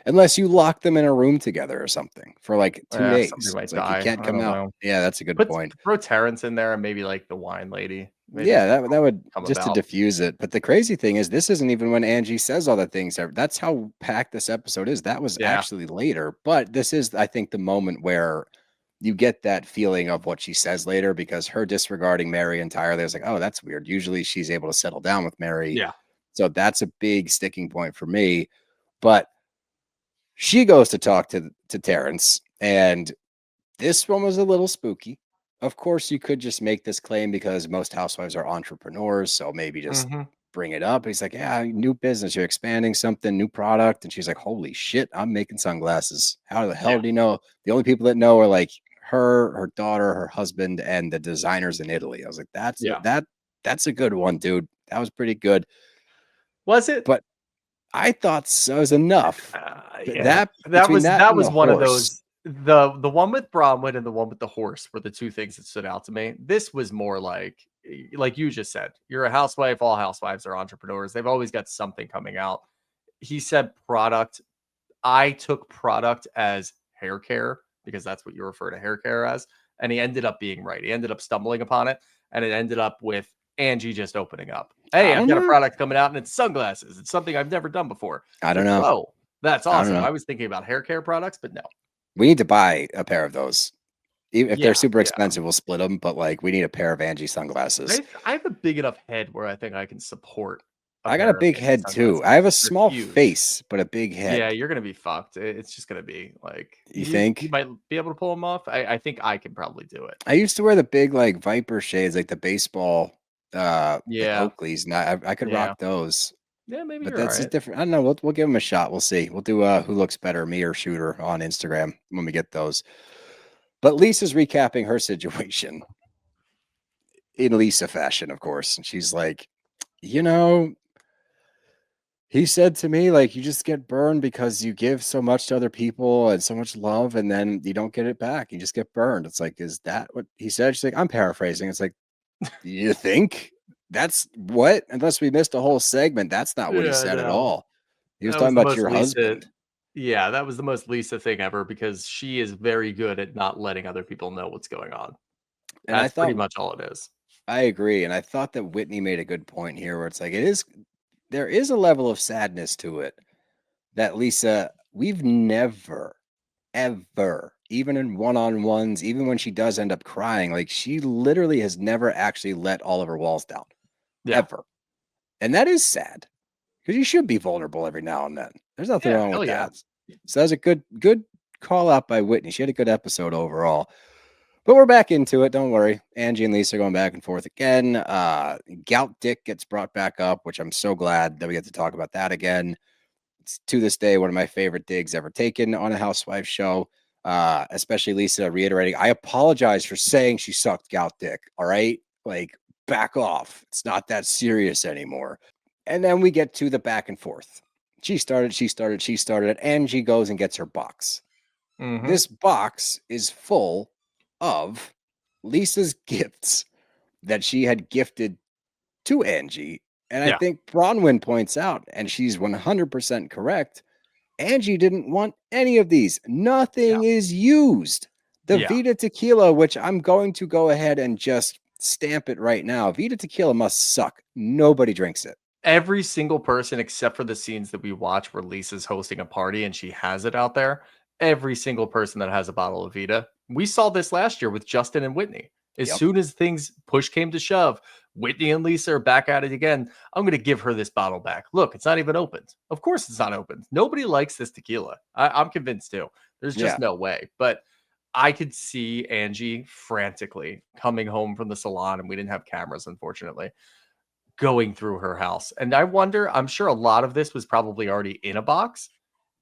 unless you lock them in a room together or something for like 2 days. Somebody might like die. You can't come out. Know. Yeah, that's a good point. Throw Terrence in there and maybe like the wine lady. Maybe that would just about. to diffuse it. But the crazy thing is, this isn't even when Angie says all the things. That's how packed this episode is. That was actually later. But this is, I think, the moment where you get that feeling of what she says later, because her disregarding Mary entirely is like, oh, that's weird. Usually she's able to settle down with Mary. Yeah. So that's a big sticking point for me. But she goes to talk to Terrence, and this one was a little spooky. Of course, you could just make this claim because most housewives are entrepreneurs, so maybe just bring it up. He's like, yeah, new business, you're expanding something, new product. And she's like, holy shit, I'm making sunglasses. How the hell do you know? The only people that know are like her daughter, her husband, and the designers in Italy. I was like, that's a good one, dude. That was pretty good. Was it? But I thought so. It was enough. That was one of those. The one with Bronwyn and the one with the horse were the two things that stood out to me. This was more like you just said, you're a housewife. All housewives are entrepreneurs. They've always got something coming out. He said product. I took product as hair care because that's what you refer to hair care as. And he ended up being right. He ended up stumbling upon it. And it ended up with Angie just opening up? Hey, I've got a product coming out and it's sunglasses. It's something I've never done before. I don't know. Whoa, that's I don't awesome. know. I was thinking about hair care products, but no. We need to buy a pair of those. Even if they're Yeah, super yeah. expensive, we'll split them. But like, we need a pair of Angie sunglasses. I have a big enough head where I think I can support. I got pair a of big Angie head too. sunglasses. I have a They're small huge. face, but a big head. Yeah, you're gonna be fucked. It's just gonna be like You think? you might be able to pull them off. I think I can probably do it. I used to wear the big like Viper shades, like the baseball, the Yeah. Oakleys, and I could Yeah. rock those. Yeah, maybe But you're that's all just right. different. I don't know. We'll give them a shot. We'll see. We'll do who looks better, me or Shooter, on Instagram when we get those. But Lisa's recapping her situation in Lisa fashion, of course. And she's like, he said to me, like, you just get burned because you give so much to other people and so much love, and then you don't get it back. You just get burned. It's like, is that what he said? She's like, I'm paraphrasing. It's like, you think that's what? Unless we missed a whole segment, that's not what he said at all. He was That was talking the about most your Lisa. husband. Yeah, that was the most Lisa thing ever because she is very good at not letting other people know what's going on. And I That's pretty thought, much all it is. I agree. And I thought that Whitney made a good point here where it's like, there is a level of sadness to it that Lisa, we've never, ever, even in one-on-ones, even when she does end up crying, like she literally has never actually let all of her walls down. Yeah. Ever. And that is sad because you should be vulnerable every now and then. There's nothing Yeah, wrong with hell yeah. that. So that was a good call out by Whitney. She had a good episode overall. But we're back into it. Don't worry. Angie and Lisa are going back and forth again. Gout Dick gets brought back up, which I'm so glad that we get to talk about that again. It's to this day one of my favorite digs ever taken on a housewife show. Especially Lisa reiterating, I apologize for saying she sucked Gout Dick. All right, like back off. It's not that serious anymore. And then we get to the back and forth. She started. Angie goes and gets her box. Mhm. This box is full of Lisa's gifts that she had gifted to Angie. And I Yeah. think Bronwyn points out, and she's 100% correct, Angie didn't want any of these. Nothing is used. The Yeah. Vita Tequila, which I'm going to go ahead and just stamp it right now. Vita Tequila must suck. Nobody drinks it. Every single person except for the scenes that we watch where Lisa's hosting a party and she has it out there, every single person that has a bottle of Vita. We saw this last year with Justin and Whitney. As Yep. soon as things push came to shove, Whitney and Lisa are back at it again. I'm going to give her this bottle back. Look, it's not even opened. Of course it's not opened. Nobody likes this tequila. I'm convinced too. There's just no way. But I could see Angie frantically coming home from the salon, and we didn't have cameras, unfortunately, going through her house. And I wonder, I'm sure a lot of this was probably already in a box,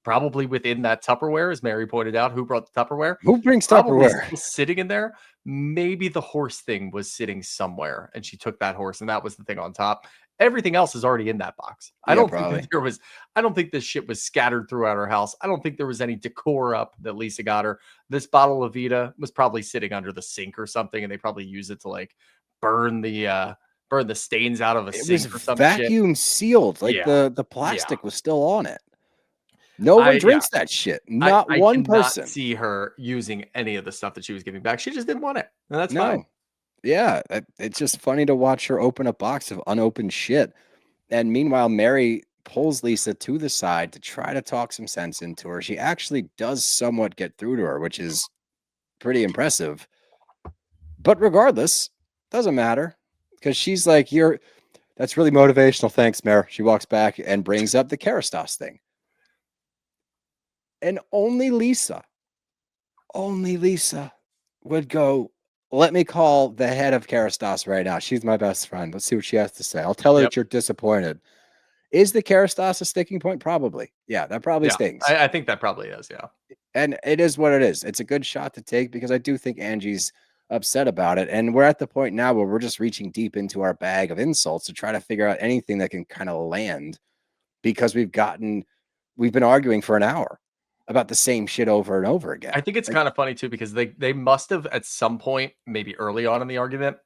probably within that Tupperware, as Mary pointed out. Who brought the Tupperware? Who brings Probably Tupperware? still sitting in there. Maybe the horse thing was sitting somewhere and she took that horse and that was the thing on top. Everything else is already in that box. I don't think that there was, I don't think this shit was scattered throughout her house. I don't think there was any decor up that Lisa got her. This bottle of Vita was probably sitting under the sink or something, and they probably use it to like burn the stains out of a sink or some vacuum sealed. Like the plastic was still on it. No one drinks that shit. Not one person. See her using any of the stuff that she was giving back. She just didn't want it. And that's fine. Yeah. It's just funny to watch her open a box of unopened shit. And meanwhile, Mary pulls Lisa to the side to try to talk some sense into her. She actually does somewhat get through to her, which is pretty impressive. But regardless, doesn't matter. Because she's like, that's really motivational. Thanks, Mary. She walks back and brings up the Kerastos thing. And only Lisa would go, let me call the head of Kerastos right now. She's my best friend. Let's see what she has to say. I'll tell her that you're disappointed. Is the Kerastos a sticking point? Probably. Yeah, that probably stings. I think that probably is, yeah. And it is what it is. It's a good shot to take because I do think Angie's upset about it. And we're at the point now where we're just reaching deep into our bag of insults to try to figure out anything that can kind of land because we've been arguing for an hour about the same shit over and over again. I think it's kind of funny too, because they must have at some point, maybe early on in the argument,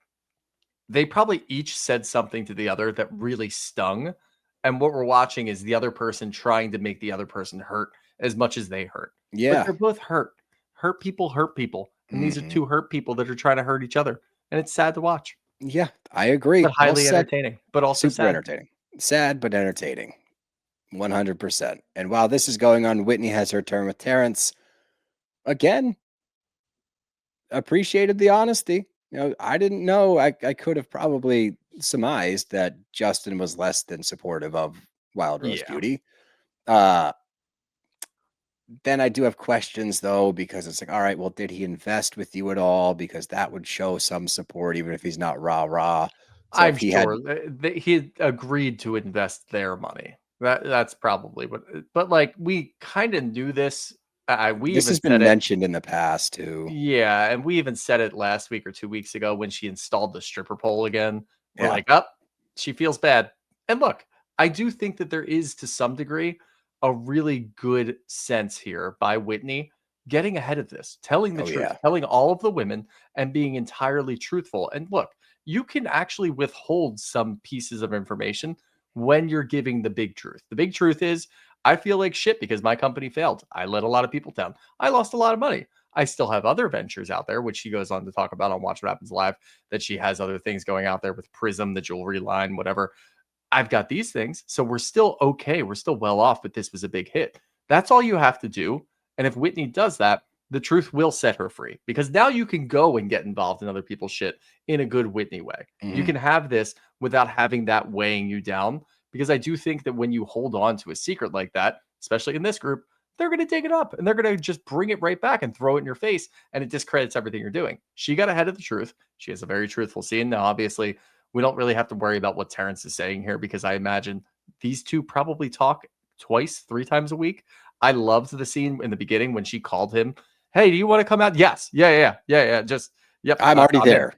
they probably each said something to the other that really stung. And what we're watching is the other person trying to make the other person hurt as much as they hurt. Yeah. But they're both hurt. Hurt people hurt people. And these are two hurt people that are trying to hurt each other. And it's sad to watch. Yeah, I agree. But Well highly said. entertaining, but also Super sad. entertaining. Sad, but entertaining. 100%. And while this is going on, Whitney has her turn with Terrence. Again, appreciated the honesty. I didn't know. I could have probably surmised that Justin was less than supportive of Wild Rose Yeah. Beauty. Then I do have questions though, because it's like, all right, well, did he invest with you at all? Because that would show some support, even if he's not rah-rah. So if I'm he had, sure that he agreed to invest their money. That's probably what. But like we kind of knew this. We this even has been said it. mentioned in the past too. Yeah, and we even said it last week or 2 weeks ago when she installed the stripper pole again. We're Yeah. like, up, she feels bad. And look, I do think that there is to some degree a really good sense here by Whitney getting ahead of this, telling the Oh, truth, yeah. telling all of the women and being entirely truthful. And look, you can actually withhold some pieces of information when you're giving the big truth. The big truth is, I feel like shit because my company failed. I let a lot of people down. I lost a lot of money. I still have other ventures out there, which she goes on to talk about on Watch What Happens Live, that she has other things going out there with Prism, the jewelry line, whatever. I've got these things. So we're still okay. We're still well off, but this was a big hit. That's all you have to do. And if Whitney does that, the truth will set her free because now you can go and get involved in other people's shit in a good Whitney way. You Mhm. can have this without having that weighing you down. Because I do think that when you hold on to a secret like that, especially in this group, they're going to dig it up and they're going to just bring it right back and throw it in your face. And it discredits everything you're doing. She got ahead of the truth. She has a very truthful scene. Now, obviously, we don't really have to worry about what Terrence is saying here because I imagine these two probably talk twice, 3 times a week. I loved the scene in the beginning when she called him. Hey, do you want to come out? Yes. Yeah. Just, yep. I'm already I'm in. there.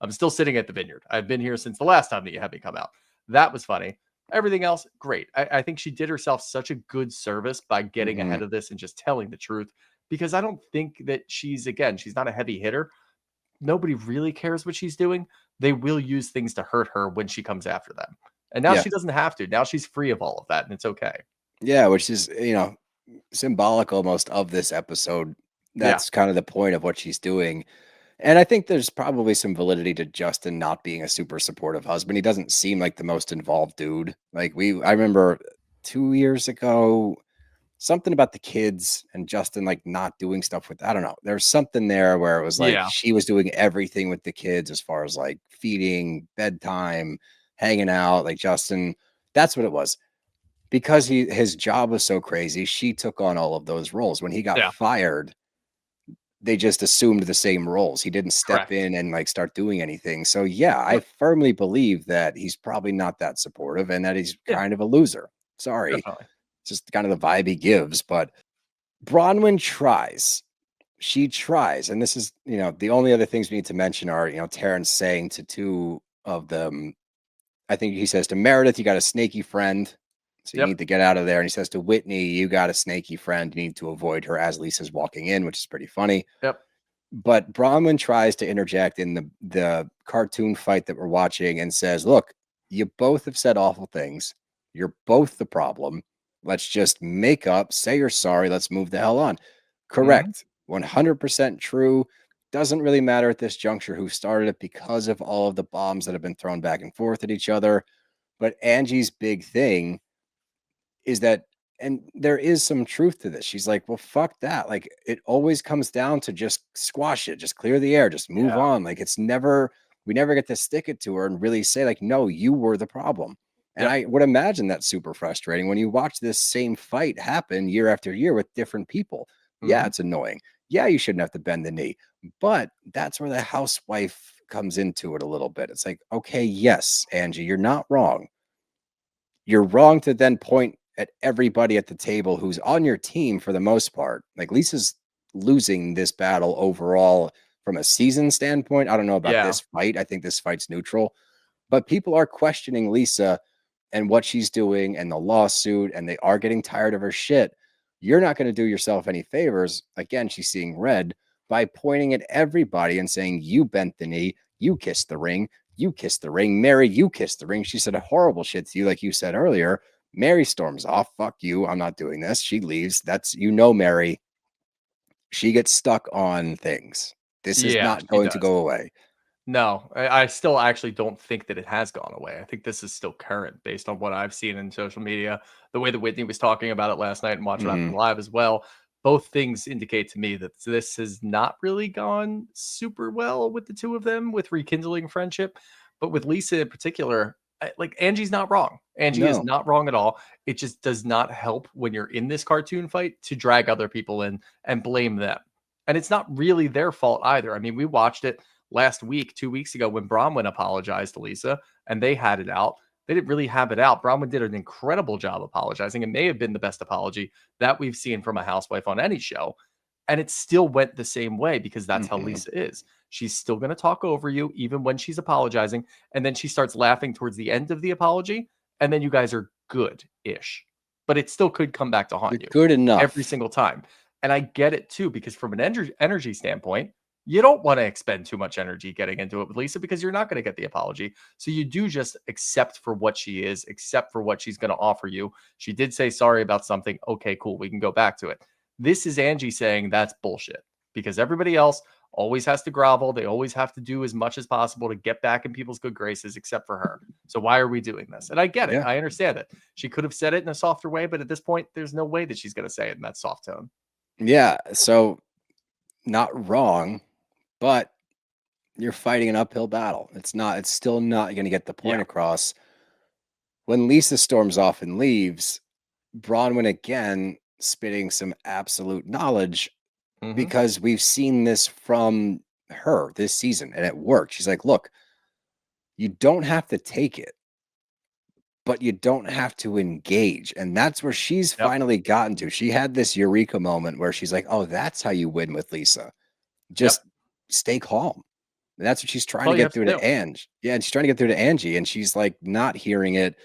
I'm still sitting at the vineyard. I've been here since the last time that you had me come out. That was funny. Everything else, great. I think she did herself such a good service by getting Mhm. ahead of this and just telling the truth because I don't think that she's not a heavy hitter. Nobody really cares what she's doing. They will use things to hurt her when she comes after them. And now Yeah. she doesn't have to. Now she's free of all of that and it's okay. Yeah, which is, symbolic almost of this episode. Yeah. That's kind of the point of what she's doing. And I think there's probably some validity to Justin not being a super supportive husband. He doesn't seem like the most involved dude. I remember 2 years ago, something about the kids and Justin like not doing stuff with, I don't know. There's something there where it was like Yeah. she was doing everything with the kids as far as like feeding, bedtime, hanging out, like Justin. That's what it was. Because his job was so crazy, she took on all of those roles. When he got Yeah. fired, they just assumed the same roles. He didn't step Correct. in and like start doing anything. So yeah, I Yep. firmly believe that he's probably not that supportive and that he's Yeah. kind of a loser. Sorry. Definitely. It's just kind of the vibe he gives. But Bronwyn tries. She tries. And this is, the only other things we need to mention are, Terrence saying to two of them, I think he says to Meredith, you got a snaky friend. So you Yep. need to get out of there. And he says to Whitney, you got a snaky friend. You need to avoid her as Lisa's walking in, which is pretty funny. Yep. But Bronwyn tries to interject in the cartoon fight that we're watching and says, look, you both have said awful things. You're both the problem. Let's just make up, say you're sorry. Let's move the hell on. Mhm. Correct. 100% true. Doesn't really matter at this juncture who started it because of all of the bombs that have been thrown back and forth at each other. But Angie's big thing is that, and there is some truth to this. She's like, well, fuck that. Like, it always comes down to just squash it, just clear the air, just move Yeah. on. Like, we never get to stick it to her and really say, like, no, you were the problem. And Yep. I would imagine that's super frustrating when you watch this same fight happen year after year with different people. Yeah, Mhm. it's annoying. Yeah, you shouldn't have to bend the knee. But that's where the housewife comes into it a little bit. It's like, okay, yes, Angie, you're not wrong. You're wrong to then point at everybody at the table who's on your team for the most part. Like Lisa's losing this battle overall from a season standpoint. I don't know about Yeah. this fight. I think this fight's neutral, but people are questioning Lisa and what she's doing and the lawsuit, and they are getting tired of her shit. You're not going to do yourself any favors. Again, she's seeing red by pointing at everybody and saying, you bent the knee, you kissed the ring, you kissed the ring. Mary, you kissed the ring. She said horrible shit to you, like you said earlier. Mary storms off. Fuck you. I'm not doing this. She leaves. That's, Mary. She gets stuck on things. This is Yeah, not she going to does. go away. No, I still actually don't think that it has gone away. I think this is still current based on what I've seen in social media. The way that Whitney was talking about it last night and watching it Mhm. live as well. Both things indicate to me that this has not really gone super well with the two of them with rekindling friendship. But with Lisa in particular, like Angie's not wrong. Angie is No. not wrong at all. It just does not help when you're in this cartoon fight to drag other people in and blame them. And it's not really their fault either. I mean, we watched it last week, 2 weeks ago, when Bronwyn apologized to Lisa and they had it out. They didn't really have it out. Bronwyn did an incredible job apologizing. It may have been the best apology that we've seen from a housewife on any show. And it still went the same way because that's how Mhm. Lisa is. She's still going to talk over you, even when she's apologizing. And then she starts laughing towards the end of the apology. And then you guys are good ish. But it still could come back to haunt You're you good every enough. single time. And I get it too, because from an energy standpoint, you don't want to expend too much energy getting into it with Lisa because you're not going to get the apology. So you do just accept for what she is, accept for what she's going to offer you. She did say sorry about something. Okay, cool. We can go back to it. This is Angie saying that's bullshit because everybody else always has to grovel. They always have to do as much as possible to get back in people's good graces, except for her. So why are we doing this? And I get it. Yeah. I understand it. She could have said it in a softer way, but at this point, there's no way that she's going to say it in that soft tone. Yeah. So not wrong, but you're fighting an uphill battle. It's still not going to get the point Yeah. across. When Lisa storms off and leaves, Bronwyn again spitting some absolute knowledge Hmm. because we've seen this from her this season and it worked. She's like, look, you don't have to take it, but you don't have to engage. And that's where she's Yep. finally gotten to. She had this eureka moment where she's like, oh, that's how you win with Lisa. Yep. Just stay calm. And that's what she's That's trying all to you get have to through do. to Ange. Yeah, and she's trying to get through to Angie, and she's like not hearing it.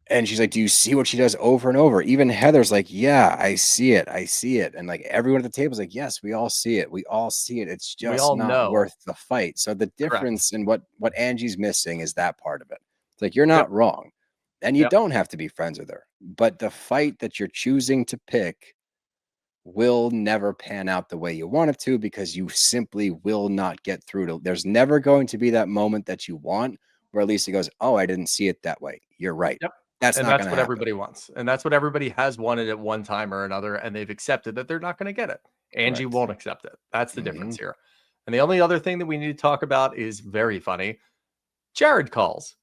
And she's like, "Do you see what she does over and over?" Even Heather's like, "Yeah, I see it. I see it." And like everyone at the table is like, "Yes, we all see it. We all see it. It's We just all not know. worth the fight." So the Correct. difference in what Angie's missing is that part of it. It's like you're Yep. not wrong. And you Yep. don't have to be friends with her. But the fight that you're choosing to pick will never pan out the way you want it to because you simply will not get through to there's never going to be that moment that you want where Lisa goes, "Oh, I didn't see it that way. You're right." Yep. That's And not that's going to what happen. everybody wants. And that's what everybody has wanted at one time or another. And they've accepted that they're not going to get it. Angie Correct. won't accept it. That's the difference Mhm. here. And the only other thing that we need to talk about is very funny. Jared calls.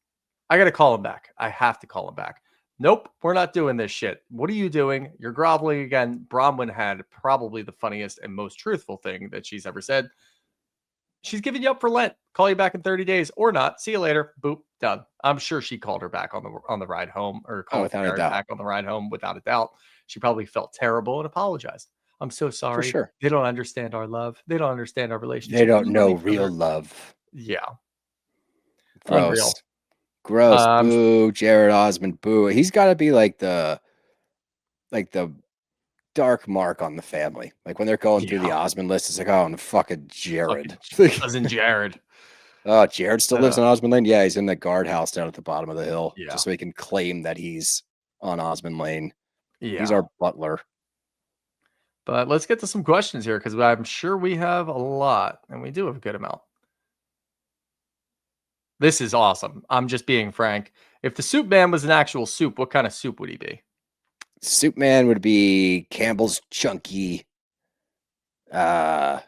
I got to call him back. I have to call him back. Nope, we're not doing this shit. What are you doing? You're groveling again. Bronwyn had probably the funniest and most truthful thing that she's ever said. She's giving you up for Lent. Call you back in 30 days or not. See you later. Boop. Done. I'm sure she called her back on the ride home or Oh, called without a Jared doubt. back on the ride home without a doubt. She probably felt terrible and apologized. I'm so For sorry. sure. They don't understand our love. They don't understand our They relationship. We don't love know each real other. love. Yeah. Gross. Unreal. Gross. Um, Boo. Jared Osmond. Boo. He's got to be like the dark mark on the family. Like when they're going through yeah. the Osmond list, it's like, oh, and fucking Fucking Jared. cousin Jared. Oh, Jared still lives Uh, on Osmond Lane. Yeah, he's in the guardhouse down at the bottom of the hill, yeah. just so he can claim that he's on Osmond Lane. He's Yeah. our butler. But let's get to some questions here because I'm sure we have a lot and we do have a good amount. This is awesome. I'm just being frank. If the soup man was an actual soup, what kind of soup would he be? Soup Man would be Campbell's uh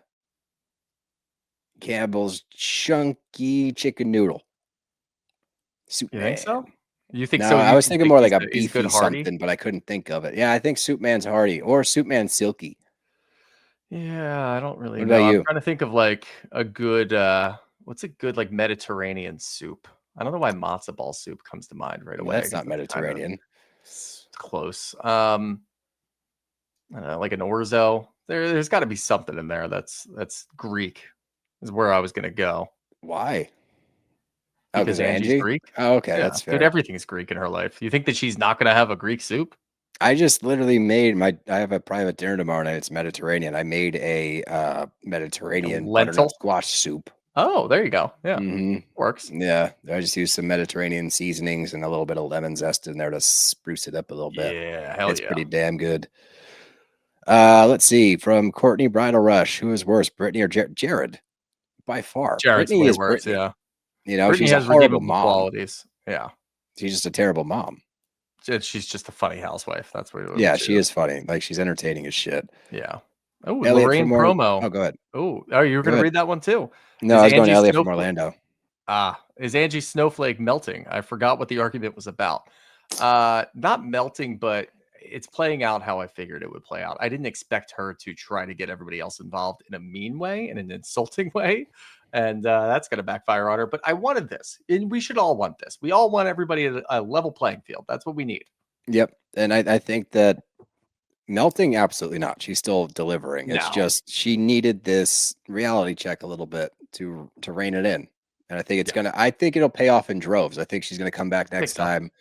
chunky chicken noodle. Soup You think so? Man. You think No, so? I You was do thinking think more like a he's good beefy hearty? something, but I couldn't think of it. Yeah, I think Soup Man's hearty or Soup Man silky. Yeah, I don't really What about know. I'm you? trying to think of like a good what's a good like Mediterranean soup? I don't know why matzo ball soup comes to mind right away That's because not that's kind of Mediterranean. close. I don't know, like an orzo. There's got to be something in there that's Greek. Is where I was gonna go Why? Oh, because because of Angie's Angie? Greek. Oh, okay, Yeah, that's dude, fair. everything's Greek in her life. You think that she's not gonna have a Greek soup? I just literally made I have a private dinner tomorrow night. It's Mediterranean. I made a Like a Mediterranean butternut lentil? squash soup. Oh, there you go. Yeah, Hmm. works. Yeah, I just used some Mediterranean seasonings and a little bit of lemon zest in there to spruce it up a little bit. Yeah, hell It's yeah. pretty damn good. Let's see. From Courtney Bridal Rush, who is worse, Brittany or Jared? by far. Jared's Brittany way is worse. Brittany. Yeah. You know, Brittany she's a has horrible redeemable mom. qualities. Yeah. She's just a terrible mom. She's just a funny housewife. That's what Yeah, she is funny. Like, she's entertaining as shit. Yeah. Oh, Elliot Lorraine from Oh, promo. go ahead. Oh, you were Go going to ahead. read that one too? No, Is I was going to Angie Elliot from Snowflake- Orlando. Is Angie Snowflake melting? I forgot what the argument was about. Not melting, but it's playing out how I figured it would play out. I didn't expect her to try to get everybody else involved in a mean way, in an insulting way. And that's going to backfire on her. But I wanted this. And we should all want this. We all want everybody at a level playing field. That's what we need. Yep. And I think that melting, absolutely not. She's still delivering. It's No. just she needed this reality check a little bit to rein it in. And I think it's I think it'll pay off in droves. I think she's gonna come back next time.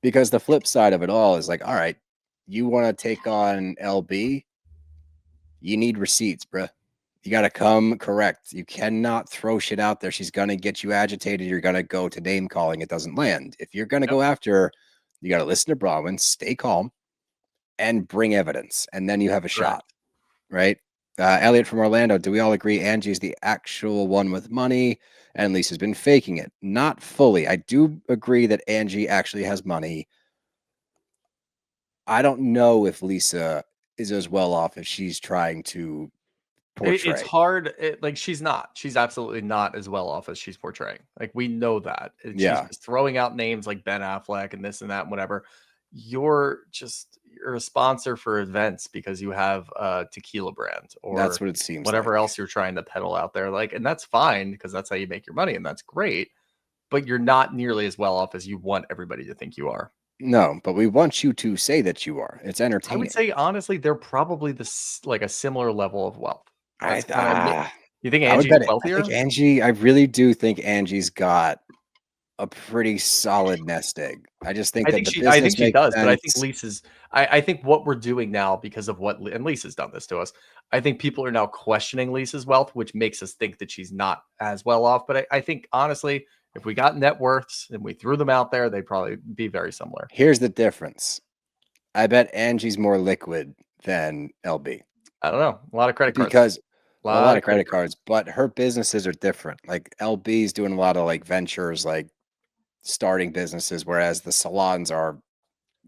Because the flip side of it all is like, all right, you want to take on LB, you need receipts, bruh. You got to come correct. You cannot throw shit out there. She's going to get you agitated. You're going to go to name calling. It doesn't land. If you're going to go after her, you got to listen to Bronwyn, stay calm, and bring evidence. And then you have a shot, right? Elliot from Orlando, do we all agree Angie's the actual one with money and Lisa's been faking it? Not fully. I do agree that Angie actually has money. I don't know if Lisa is as well off as she's trying to portray. It's hard. She's not. She's absolutely not as well off as she's portraying. Like, we know that. She's just throwing out names like Ben Affleck and this and that and whatever. You're a sponsor for events because you have a tequila brand, or that's what it seems. Whatever else you're trying to peddle out there, and that's fine because that's how you make your money and that's great. But you're not nearly as well off as you want everybody to think you are. No, but we want you to say that you are. It's entertaining. I would say honestly, they're probably a similar level of wealth. You think Angie's wealthier? I really do think Angie's got a pretty solid nest egg. I just think I think she does, but I think Lisa's. I think what we're doing now, because of and Lisa's done this to us. I think people are now questioning Lisa's wealth, which makes us think that she's not as well off. But I think honestly, if we got net worths and we threw them out there, they'd probably be very similar. Here's the difference. I bet Angie's more liquid than LB. I don't know. A lot of credit cards. Because a lot of credit cards, but her businesses are different. Like, LB's doing a lot of ventures, starting businesses, whereas the salons are,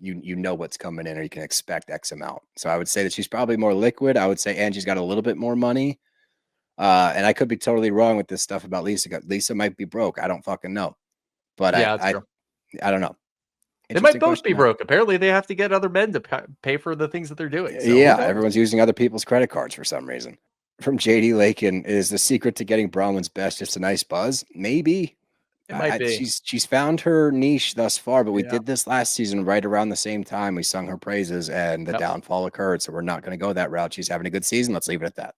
you know what's coming in, or you can expect X amount. So I would say that she's probably more liquid. I would say Angie's got a little bit more money. And I could be totally wrong with this stuff about Lisa. Lisa might be broke. I don't fucking know. But I don't know. They might both be broke. Apparently, they have to get other men to pay for the things that they're doing. So yeah, everyone's using other people's credit cards for some reason. From JD Lakin, is the secret to getting Bronwyn's best just a nice buzz? Maybe. It might be. She's found her niche thus far, but we did this last season right around the same time. We sung her praises, and the downfall occurred. So we're not going to go that route. She's having a good season. Let's leave it at that.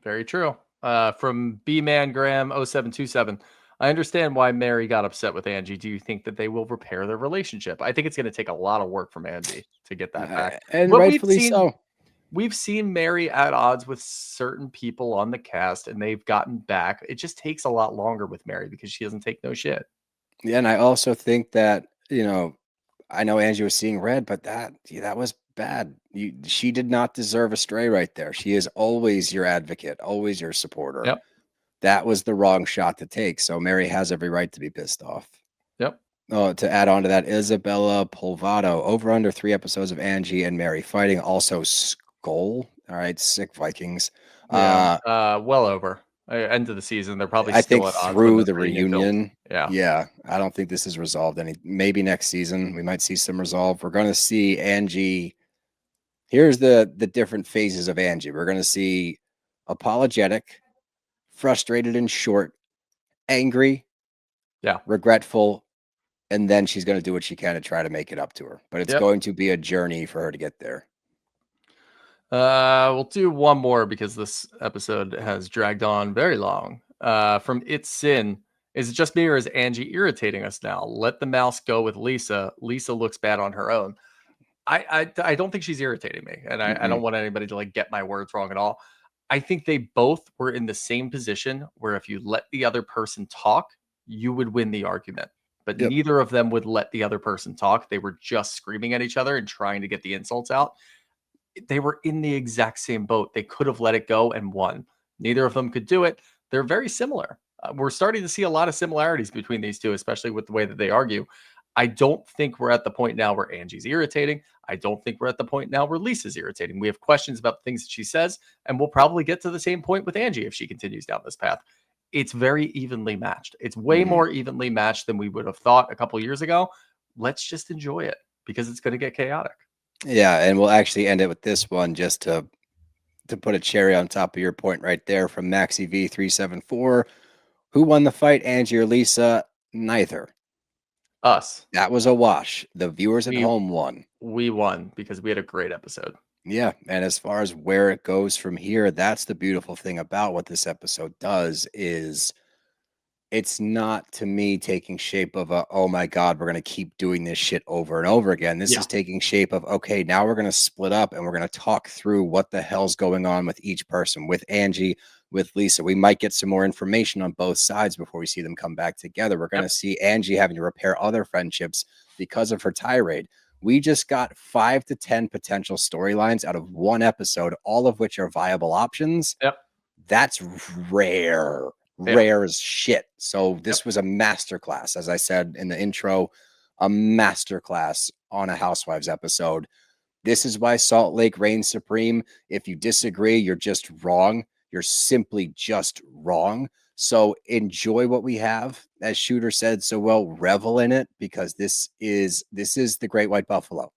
Very true. From B-Man Graham 0727. I understand why Mary got upset with Angie. Do you think that they will repair their relationship? I think it's going to take a lot of work from Angie to get that back. And rightfully so. We've seen Mary at odds with certain people on the cast, and they've gotten back. It just takes a lot longer with Mary because she doesn't take no shit. Yeah, and I also think that, I know Angie was seeing red, but that was bad. She did not deserve a stray right there. She is always your advocate, always your supporter. Yep. That was the wrong shot to take. So Mary has every right to be pissed off. Yep. Oh, to add on to that, Isabella Polvado, over under 3 episodes of Angie and Mary fighting. Also, Skull. All right, sick Vikings. Yeah, well over. End of the season, they're probably I still think at odds through the reunion. Yeah. I don't think this is resolved maybe next season we might see some resolve. We're going to see Angie. Here's the different phases of Angie. We're going to see apologetic, frustrated and short, angry, regretful, and then she's going to do what she can to try to make it up to her. But it's going to be a journey for her to get there. We'll do one more because this episode has dragged on very long. From It's Sin, is it just me or is Angie irritating us now? Let the mouse go with Lisa. Lisa looks bad on her own. I don't think she's irritating me, and I don't want anybody to get my words wrong at all. I think they both were in the same position where if you let the other person talk, you would win the argument. But neither of them would let the other person talk. They were just screaming at each other and trying to get the insults out. They were in the exact same boat. They could have let it go and won. Neither of them could do it. they're very similar. We're starting to see a lot of similarities between these two, especially with the way that they argue. I don't think we're at the point now where Angie's irritating. I don't think we're at the point now where Lisa's irritating. We have questions about the things that she says, and we'll probably get to the same point with Angie if she continues down this path. It's very evenly matched. It's way more evenly matched than we would have thought a couple years ago. Let's just enjoy it because it's going to get chaotic. Yeah, and we'll actually end it with this one just to put a cherry on top of your point right there from Maxi V374. Who won the fight, Angie or Lisa? Neither. Us. That was a wash. The viewers at We- home won. We won because we had a great episode. Yeah, and as far as where it goes from here, that's the beautiful thing about what this episode does is it's not to me taking shape of a, oh my God, we're going to keep doing this shit over and over again. This is taking shape of, okay, now we're going to split up and we're going to talk through what the hell's going on with each person, with Angie, with Lisa. We might get some more information on both sides before we see them come back together. We're going to see Angie having to repair other friendships because of her tirade. We just got 5 to 10 potential storylines out of one episode, all of which are viable options. Yep. That's rare. Rare as shit. So this was a masterclass, as I said in the intro, a masterclass on a Housewives episode. This is why Salt Lake reigns supreme. If you disagree, you're just wrong. You're simply just wrong. So enjoy what we have, as Shooter said so well. Revel in it because this is the Great White Buffalo.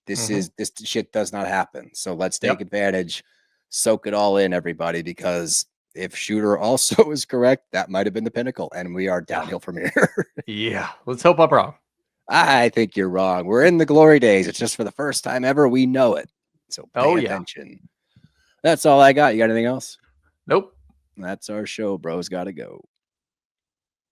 This shit does not happen. So let's take advantage, soak it all in, everybody, because if Shooter also is correct, that might have been the pinnacle, and we are downhill from here. Yeah, let's hope I'm wrong. I think you're wrong. We're in the glory days. It's just for the first time ever. We know it. So pay attention. That's all I got. You got anything else? Nope. That's our show. Bros gotta go.